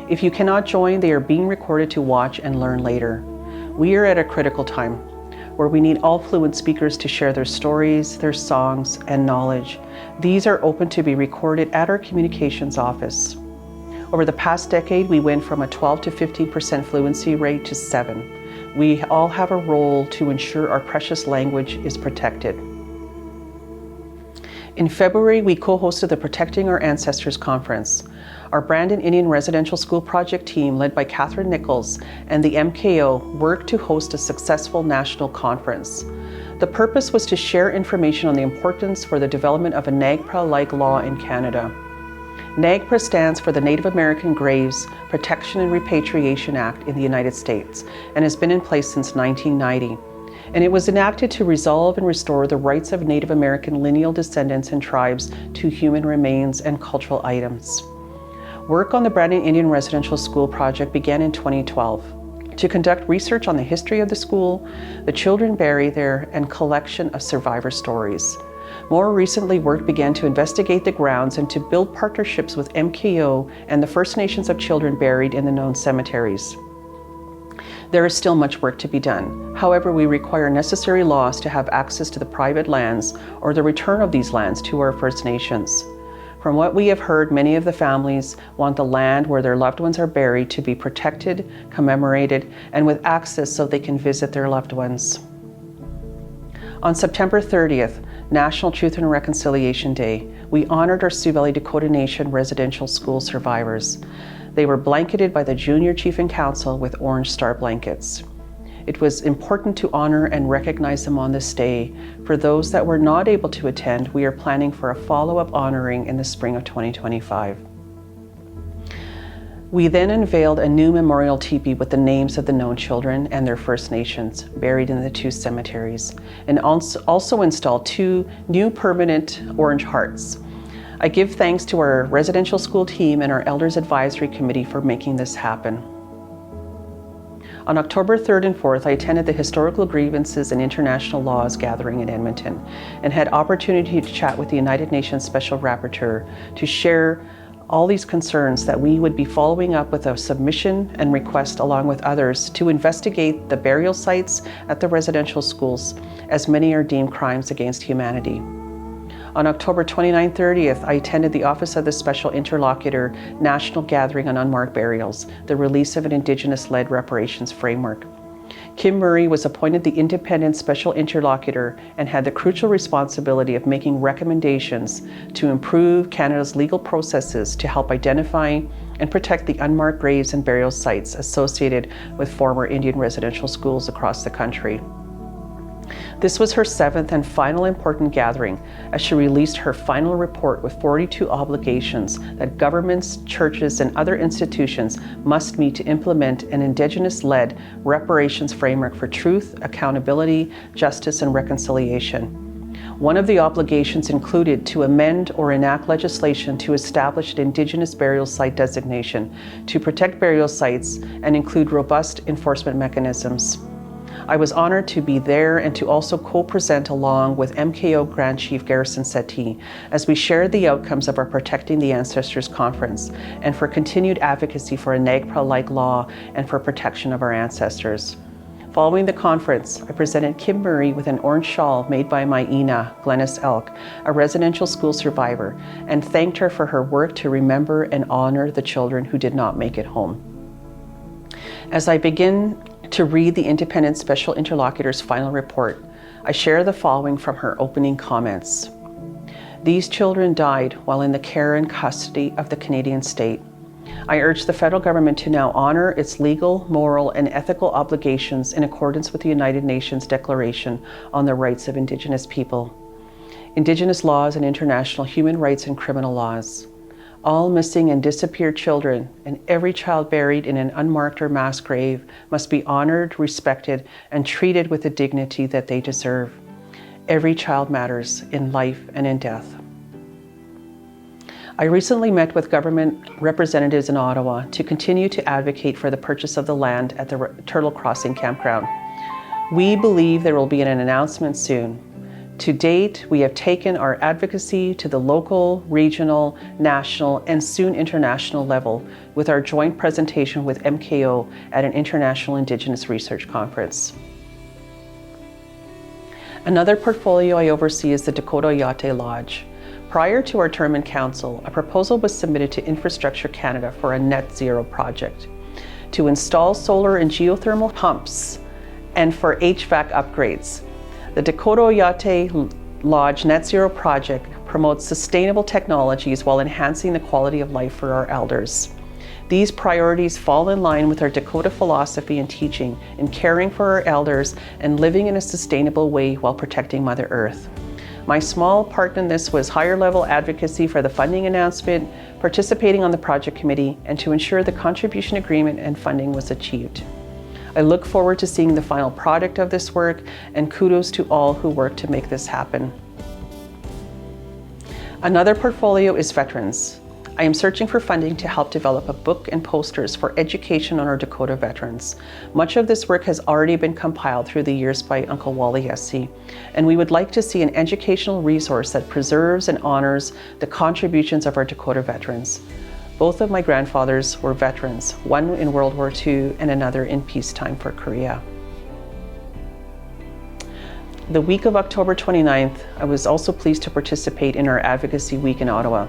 If you cannot join, they are being recorded to watch and learn later. We are at a critical time where we need all fluent speakers to share their stories, their songs, and knowledge. These are open to be recorded at our communications office. Over the past decade, we went from a 12 to 15% fluency rate to 7. We all have a role to ensure our precious language is protected. In February, we co-hosted the Protecting Our Ancestors Conference. Our Brandon Indian Residential School Project team, led by Catherine Nichols and the MKO, worked to host a successful national conference. The purpose was to share information on the importance for the development of a NAGPRA-like law in Canada. NAGPRA stands for the Native American Graves Protection and Repatriation Act in the United States and has been in place since 1990. And it was enacted to resolve and restore the rights of Native American lineal descendants and tribes to human remains and cultural items. Work on the Brandon Indian Residential School project began in 2012 to conduct research on the history of the school, the children buried there, and collection of survivor stories. More recently, work began to investigate the grounds and to build partnerships with MKO and the First Nations of children buried in the known cemeteries. There is still much work to be done. However, we require necessary laws to have access to the private lands or the return of these lands to our First Nations. From what we have heard, many of the families want the land where their loved ones are buried to be protected, commemorated, and with access so they can visit their loved ones. On September 30th, National Truth and Reconciliation Day, we honored our Sioux Valley Dakota Nation residential school survivors. They were blanketed by the Junior Chief and Council with Orange Star blankets. It was important to honor and recognize them on this day. For those that were not able to attend, we are planning for a follow-up honoring in the spring of 2025. We then unveiled a new memorial teepee with the names of the known children and their First Nations buried in the 2 cemeteries, and also installed 2 new permanent orange hearts. I give thanks to our residential school team and our Elders Advisory Committee for making this happen. On October 3rd and 4th, I attended the Historical Grievances and International Laws gathering in Edmonton and had opportunity to chat with the United Nations Special Rapporteur to share all these concerns that we would be following up with a submission and request along with others to investigate the burial sites at the residential schools, as many are deemed crimes against humanity. On October 29-30th, I attended the Office of the Special Interlocutor National Gathering on Unmarked Burials, the release of an Indigenous-led reparations framework. Kim Murray was appointed the independent special interlocutor and had the crucial responsibility of making recommendations to improve Canada's legal processes to help identify and protect the unmarked graves and burial sites associated with former Indian residential schools across the country. This was her 7th and final important gathering as she released her final report with 42 obligations that governments, churches, and other institutions must meet to implement an Indigenous-led reparations framework for truth, accountability, justice, and reconciliation. One of the obligations included to amend or enact legislation to establish an Indigenous burial site designation to protect burial sites and include robust enforcement mechanisms. I was honored to be there and to also co-present along with MKO Grand Chief Garrison Settee as we shared the outcomes of our Protecting the Ancestors Conference and for continued advocacy for a NAGPRA-like law and for protection of our ancestors. Following the conference, I presented Kim Murray with an orange shawl made by my Ina, Glennis Elk, a residential school survivor, and thanked her for her work to remember and honor the children who did not make it home. As I begin to read the Independent Special Interlocutor's final report, I share the following from her opening comments. These children died while in the care and custody of the Canadian state. I urge the federal government to now honor its legal, moral, and ethical obligations in accordance with the United Nations Declaration on the Rights of Indigenous People, Indigenous laws and international human rights and criminal laws. All missing and disappeared children and every child buried in an unmarked or mass grave must be honored, respected, and treated with the dignity that they deserve. Every child matters in life and in death. I recently met with government representatives in Ottawa to continue to advocate for the purchase of the land at the Turtle Crossing campground. We believe there will be an announcement soon. To date, we have taken our advocacy to the local, regional, national, and soon international level with our joint presentation with MKO at an International Indigenous Research Conference. Another portfolio I oversee is the Dakota Yate Lodge. Prior to our term in council, a proposal was submitted to Infrastructure Canada for a net zero project to install solar and geothermal pumps and for HVAC upgrades. The Dakota Yate Lodge Net Zero project promotes sustainable technologies while enhancing the quality of life for our elders. These priorities fall in line with our Dakota philosophy and teaching in caring for our elders and living in a sustainable way while protecting Mother Earth. My small part in this was higher level advocacy for the funding announcement, participating on the project committee, and to ensure the contribution agreement and funding was achieved. I look forward to seeing the final product of this work, and kudos to all who worked to make this happen. Another portfolio is veterans. I am searching for funding to help develop a book and posters for education on our Dakota veterans. Much of this work has already been compiled through the years by Uncle Wally Hesse, and we would like to see an educational resource that preserves and honors the contributions of our Dakota veterans. Both of my grandfathers were veterans, one in World War II and another in peacetime for Korea. The week of October 29th, I was also pleased to participate in our Advocacy Week in Ottawa,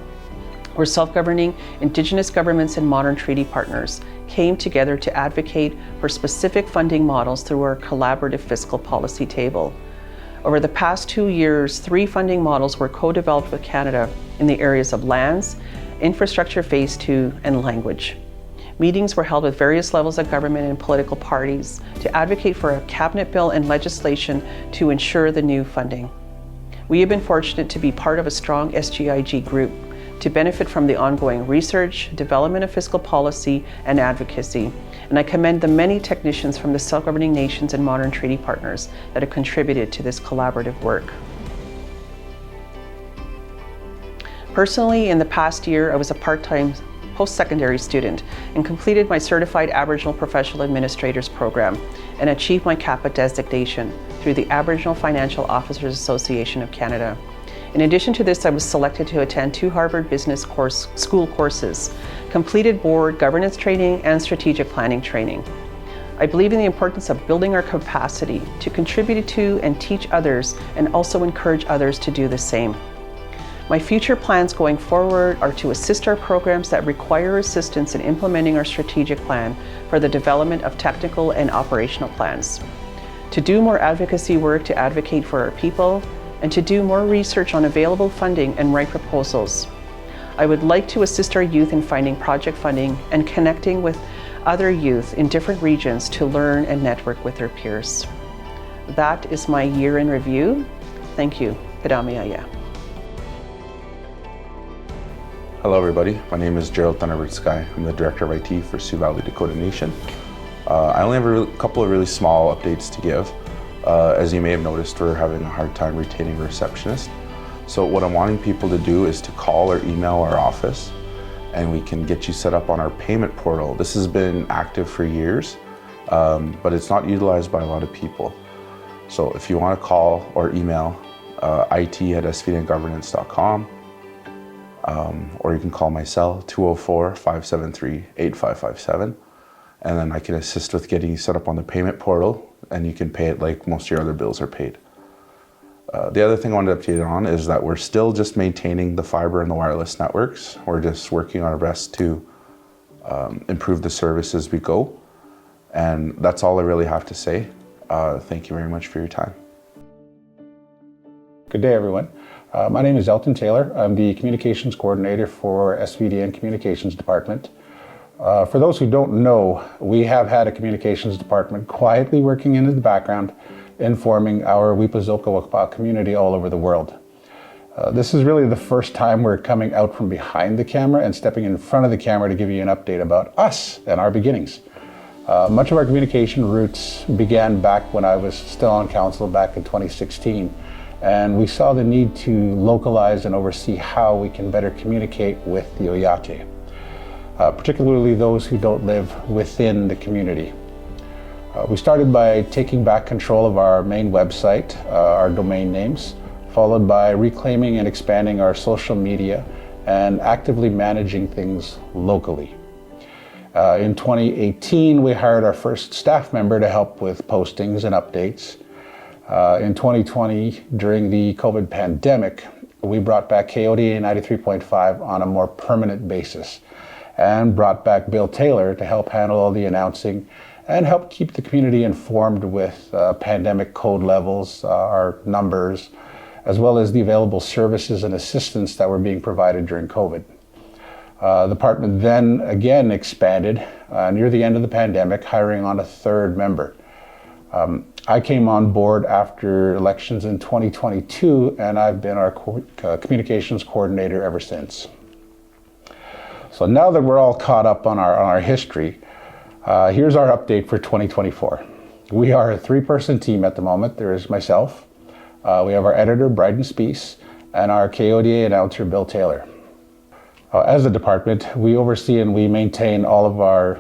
where self-governing Indigenous governments and modern treaty partners came together to advocate for specific funding models through our collaborative fiscal policy table. Over the past 2 years, 3 funding models were co-developed with Canada in the areas of lands, infrastructure phase 2, and language. Meetings were held with various levels of government and political parties to advocate for a cabinet bill and legislation to ensure the new funding. We have been fortunate to be part of a strong SGIG group to benefit from the ongoing research, development of fiscal policy, and advocacy. And I commend the many technicians from the self-governing nations and modern treaty partners that have contributed to this collaborative work. Personally, in the past year, I was a part-time post-secondary student and completed my Certified Aboriginal Professional Administrators program and achieved my CAPA designation through the Aboriginal Financial Officers Association of Canada. In addition to this, I was selected to attend 2 Harvard Business School courses, completed board governance training and strategic planning training. I believe in the importance of building our capacity to contribute to and teach others and also encourage others to do the same. My future plans going forward are to assist our programs that require assistance in implementing our strategic plan for the development of technical and operational plans, to do more advocacy work to advocate for our people, and to do more research on available funding and write proposals. I would like to assist our youth in finding project funding and connecting with other youth in different regions to learn and network with their peers. That is my year in review. Thank you. Pedamiaya. Hello everybody, my name is Gerald Thunderbird Sky. I'm the Director of IT for Sioux Valley Dakota Nation. I only have a couple of really small updates to give. As you may have noticed, we're having a hard time retaining a receptionist. So what I'm wanting people to do is to call or email our office and we can get you set up on our payment portal. This has been active for years, but it's not utilized by a lot of people. So if you want to call or email it@svdngovernance.com, or you can call my cell, 204-573-8557, and then I can assist with getting you set up on the payment portal, and you can pay it like most of your other bills are paid. The other thing I wanted to update on is that we're still just maintaining the fiber and the wireless networks. We're just working on our best to improve the service as we go, and that's all I really have to say. Thank you very much for your time. Good day, everyone. My name is Elton Taylor. I'm the Communications Coordinator for SVDN Communications Department. For those who don't know, we have had a communications department quietly working in the background, informing our Wipazoka community all over the world. This is really the first time we're coming out from behind the camera and stepping in front of the camera to give you an update about us and our beginnings. Much of our communication roots began back when I was still on council back in 2016. And we saw the need to localize and oversee how we can better communicate with the Oyate, particularly those who don't live within the community. We started by taking back control of our main website, our domain names, followed by reclaiming and expanding our social media and actively managing things locally. In 2018, we hired our first staff member to help with postings and updates. In 2020, during the COVID pandemic, we brought back KODA 93.5 on a more permanent basis and brought back Bill Taylor to help handle all the announcing and help keep the community informed with pandemic code levels, our numbers, as well as the available services and assistance that were being provided during COVID. The department then again expanded near the end of the pandemic, hiring on a third member. I came on board after elections in 2022, and I've been our communications coordinator ever since. So now that we're all caught up on our history, here's our update for 2024. We are a 3-person team at the moment. There is myself, we have our editor, Bryden Speece, and our KODA announcer, Bill Taylor. As a department, we oversee and we maintain all of our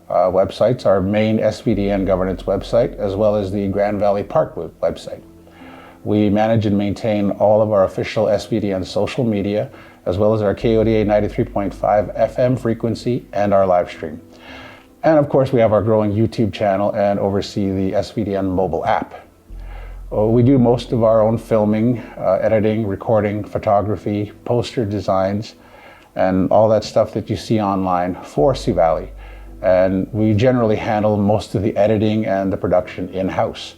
websites, our main SVDN governance website, as well as the Grand Valley Park website. We manage and maintain all of our official SVDN social media, as well as our KODA 93.5 FM frequency and our live stream. And of course, we have our growing YouTube channel and oversee the SVDN mobile app. We do most of our own filming, editing, recording, photography, poster designs, and all that stuff that you see online for Sioux Valley. And we generally handle most of the editing and the production in-house.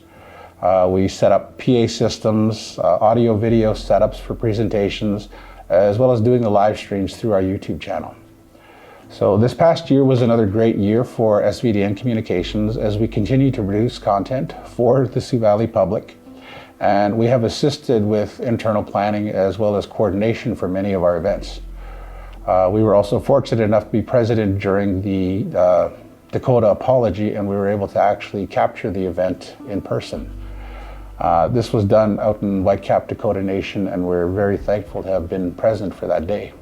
We set up PA systems, audio video setups for presentations, as well as doing the live streams through our YouTube channel. So this past year was another great year for SVDN Communications as we continue to produce content for the Sioux Valley public. And we have assisted with internal planning as well as coordination for many of our events. We were also fortunate enough to be present during the Dakota apology, and we were able to actually capture the event in person. This was done out in Whitecap, Dakota Nation, and we're very thankful to have been present for that day.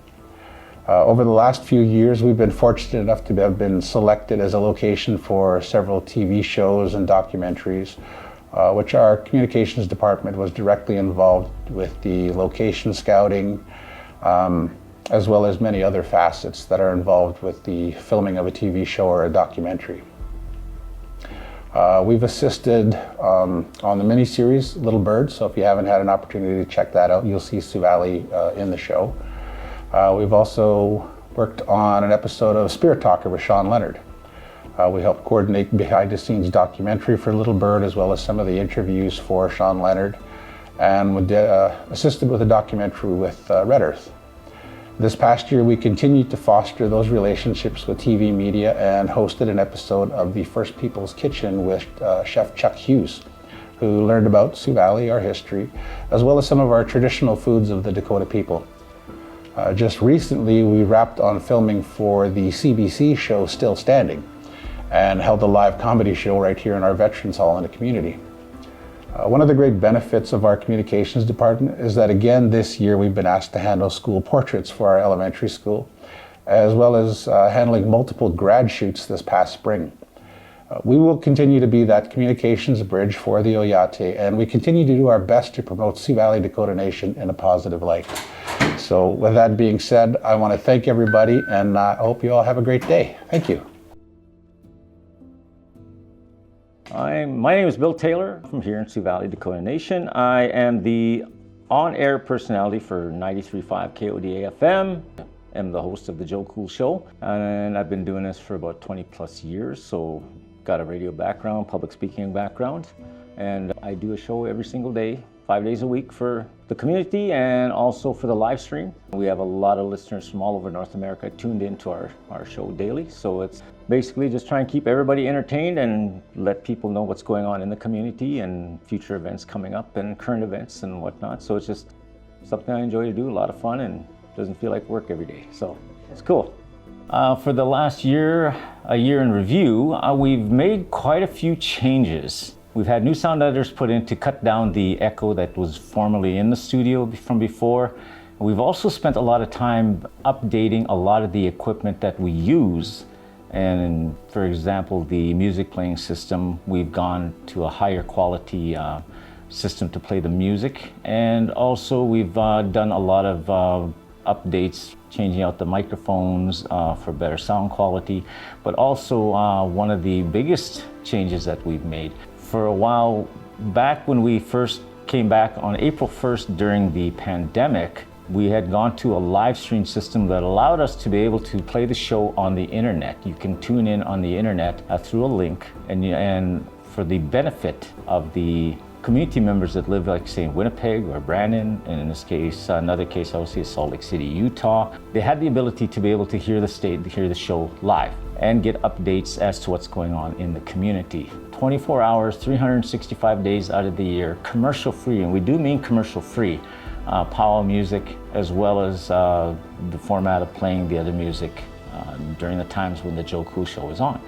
Over the last few years, we've been fortunate enough to have been selected as a location for several TV shows and documentaries, which our communications department was directly involved with the location scouting, as well as many other facets that are involved with the filming of a TV show or a documentary. We've assisted on the miniseries Little Bird, so if you haven't had an opportunity to check that out, you'll see Sioux Valley in the show. We've also worked on an episode of Spirit Talker with Sean Leonard. We helped coordinate behind-the-scenes documentary for Little Bird, as well as some of the interviews for Sean Leonard, and we assisted with a documentary with Red Earth. This past year, we continued to foster those relationships with TV media and hosted an episode of the First People's Kitchen with Chef Chuck Hughes, who learned about Sioux Valley, our history, as well as some of our traditional foods of the Dakota people. Just recently, we wrapped on filming for the CBC show Still Standing and held a live comedy show right here in our Veterans Hall in the community. One of the great benefits of our communications department is that again this year we've been asked to handle school portraits for our elementary school, as well as handling multiple grad shoots this past spring. We will continue to be that communications bridge for the Oyate, and we continue to do our best to promote Sioux Valley Dakota Nation in a positive light. So with that being said, I want to thank everybody, and I hope you all have a great day. Thank you. My name is Bill Taylor from here in Sioux Valley, Dakota Nation. I am the on-air personality for 93.5 KODA FM. I'm the host of the Joe Cool Show, and I've been doing this for about 20 plus years, so got a radio background, public speaking background, and I do a show every single day, 5 days a week for the community and also for the live stream. We have a lot of listeners from all over North America tuned into our show daily, so it's basically just try and keep everybody entertained and let people know what's going on in the community and future events coming up and current events and whatnot. So it's just something I enjoy to do, a lot of fun, and doesn't feel like work every day. So it's cool. For the last year, a year in review, we've made quite a few changes. We've had new sound editors put in to cut down the echo that was formerly in the studio from before. We've also spent a lot of time updating a lot of the equipment that we use. And for example, the music playing system, we've gone to a higher quality system to play the music. And also we've done a lot of updates, changing out the microphones for better sound quality. But also one of the biggest changes that we've made. For a while back, when we first came back on April 1st during the pandemic, we had gone to a live stream system that allowed us to be able to play the show on the internet. You can tune in on the internet through a link, and for the benefit of the community members that live, like say in Winnipeg or Brandon, and in this case, another case obviously is Salt Lake City, Utah, they had the ability to be able to hear the show live and get updates as to what's going on in the community. 24 hours, 365 days out of the year, commercial free, and we do mean commercial free. Powwow music, as well as the format of playing the other music during the times when the Joe Cool Show is on.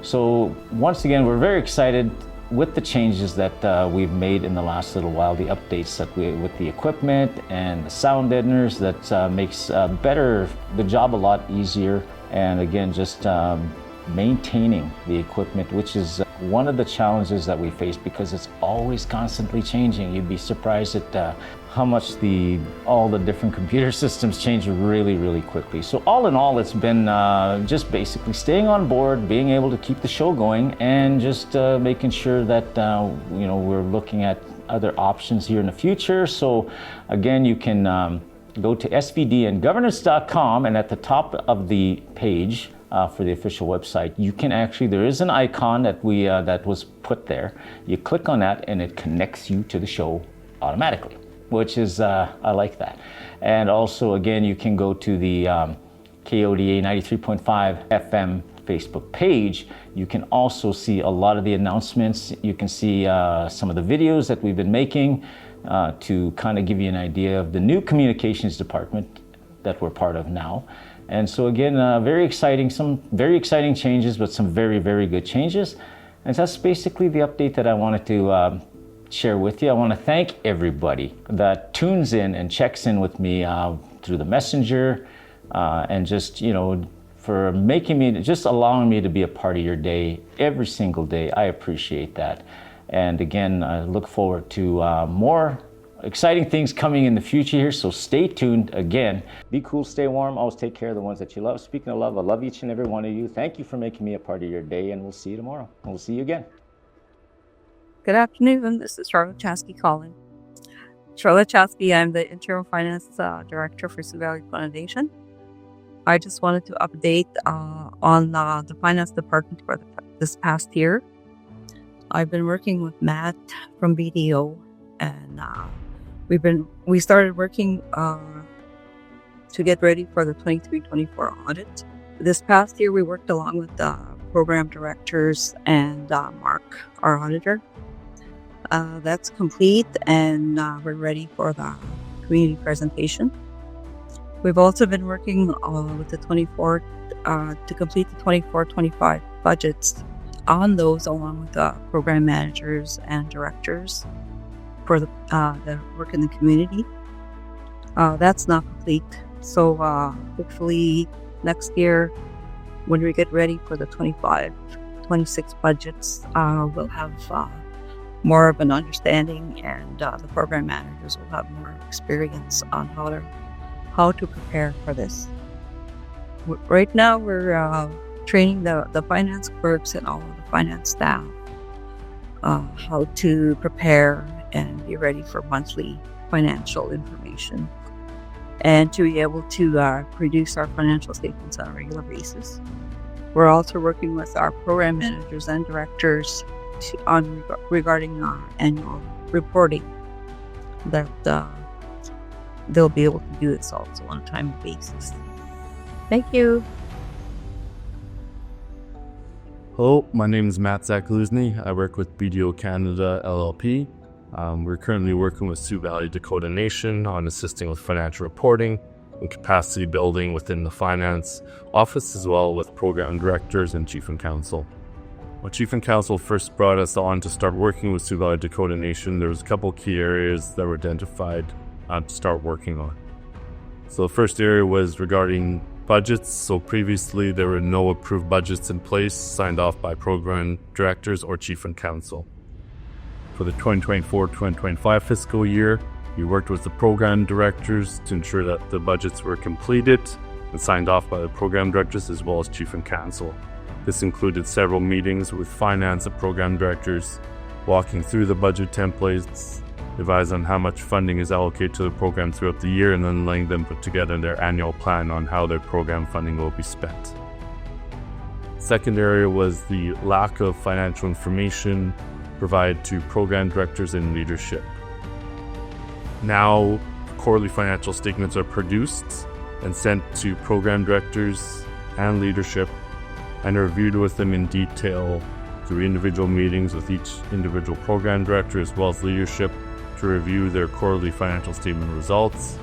So once again, we're very excited with the changes that we've made in the last little while, the updates that with the equipment and the sound editors that makes the job a lot easier. And again, just maintaining the equipment, which is one of the challenges that we face because it's always constantly changing. You'd be surprised at how much all the different computer systems change really, really quickly. So all in all, it's been just basically staying on board, being able to keep the show going, and just making sure that we're looking at other options here in the future. So again, you can go to svdngovernance.com, and at the top of the page for the official website, you can there is an icon that that was put there. You click on that and it connects you to the show automatically, which is, I like that. And also, again, you can go to the KODA 93.5 FM Facebook page. You can also see a lot of the announcements. You can see some of the videos that we've been making to kind of give you an idea of the new communications department that we're part of now. And so again, some very exciting changes, but some very, very good changes. And that's basically the update that I wanted to share with you. I want to thank everybody that tunes in and checks in with me through the messenger, and just, for allowing me to be a part of your day every single day. I appreciate that. And again, I look forward to more exciting things coming in the future here, so stay tuned. Again, be cool, stay warm, always take care of the ones that you love. Speaking of love, I love each and every one of you. Thank you for making me a part of your day, and we'll see you tomorrow. We'll see you again. Good afternoon. This is Charlotte Chasky calling. Charlotte Chasky, I'm the Interim Finance Director for Sioux Valley Foundation. I just wanted to update on the Finance Department for this past year. I've been working with Matt from BDO, and we started working to get ready for the 23-24 audit. This past year, we worked along with the program directors and Mark, our auditor. That's complete, and we're ready for the community presentation. We've also been working with the 24 to complete the 24-25 budgets on those, along with the program managers and directors for the work in the community. That's not complete. So hopefully next year, when we get ready for the 25-26 budgets, we'll have more of an understanding, and the program managers will have more experience on how to prepare for this. Right now, we're training the finance clerks and all of the finance staff how to prepare and be ready for monthly financial information, and to be able to produce our financial statements on a regular basis. We're also working with our program managers and directors regarding our annual reporting, that they'll be able to do this also on a timely basis. Thank you. Hello, my name is Matt Zakaluzny. I work with BDO Canada LLP. We're currently working with Sioux Valley Dakota Nation on assisting with financial reporting and capacity building within the finance office, as well with program directors and chief and council. When Chief and Council first brought us on to start working with Sioux Valley Dakota Nation, there was a couple key areas that were identified to start working on. So the first area was regarding budgets. So previously there were no approved budgets in place signed off by program directors or Chief and Council. For the 2024-2025 fiscal year, we worked with the program directors to ensure that the budgets were completed and signed off by the program directors as well as Chief and Council. This included several meetings with finance and program directors, walking through the budget templates, advise on how much funding is allocated to the program throughout the year, and then letting them put together their annual plan on how their program funding will be spent. Second area was the lack of financial information provided to program directors and leadership. Now, quarterly financial statements are produced and sent to program directors and leadership, and are reviewed with them in detail through individual meetings with each individual program director as well as leadership to review their quarterly financial statement results.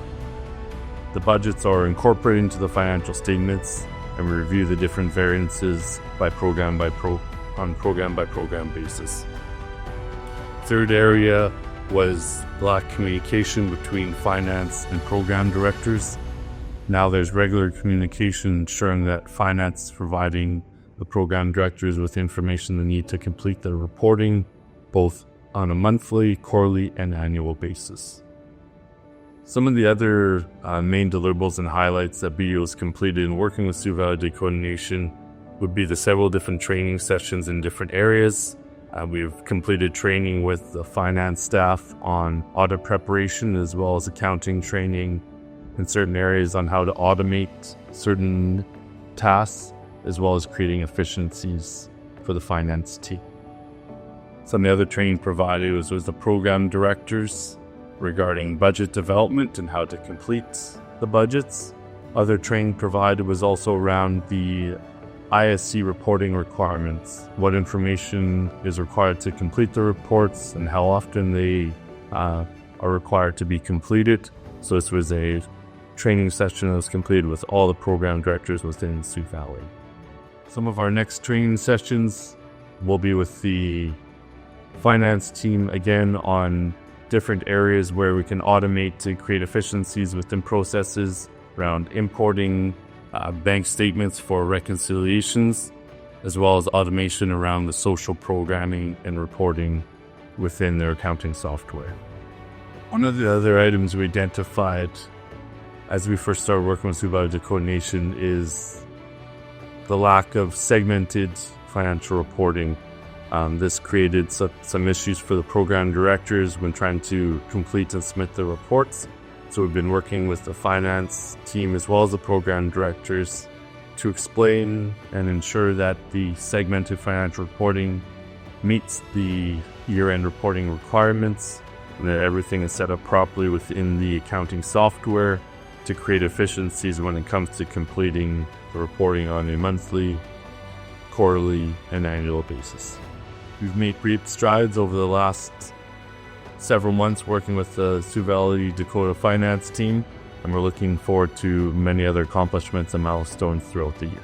The budgets are incorporated into the financial statements, and we review the different variances on program by program basis. Third area was lack communication between finance and program directors. Now there's regular communication ensuring that finance is providing the program directors with information they need to complete their reporting, both on a monthly, quarterly, and annual basis. Some of the other main deliverables and highlights that BDO has completed in working with Sioux Valley Dakota Nation would be the several different training sessions in different areas. We've completed training with the finance staff on audit preparation as well as accounting training in certain areas on how to automate certain tasks, as well as creating efficiencies for the finance team. Some of the other training provided was the program directors regarding budget development and how to complete the budgets. Other training provided was also around the ISC reporting requirements, what information is required to complete the reports and how often they are required to be completed. So this was a training session that was completed with all the program directors within Sioux Valley. Some of our next training sessions will be with the finance team again on different areas where we can automate to create efficiencies within processes around importing bank statements for reconciliations, as well as automation around the social programming and reporting within their accounting software. One of the other items we identified as we first started working with Sioux Valley Dakota Nation is the lack of segmented financial reporting. This created some issues for the program directors when trying to complete and submit the reports. So we've been working with the finance team as well as the program directors to explain and ensure that the segmented financial reporting meets the year-end reporting requirements, and that everything is set up properly within the accounting software to create efficiencies when it comes to completing the reporting on a monthly, quarterly, and annual basis. We've made great strides over the last several months working with the Sioux Valley Dakota finance team, and we're looking forward to many other accomplishments and milestones throughout the year.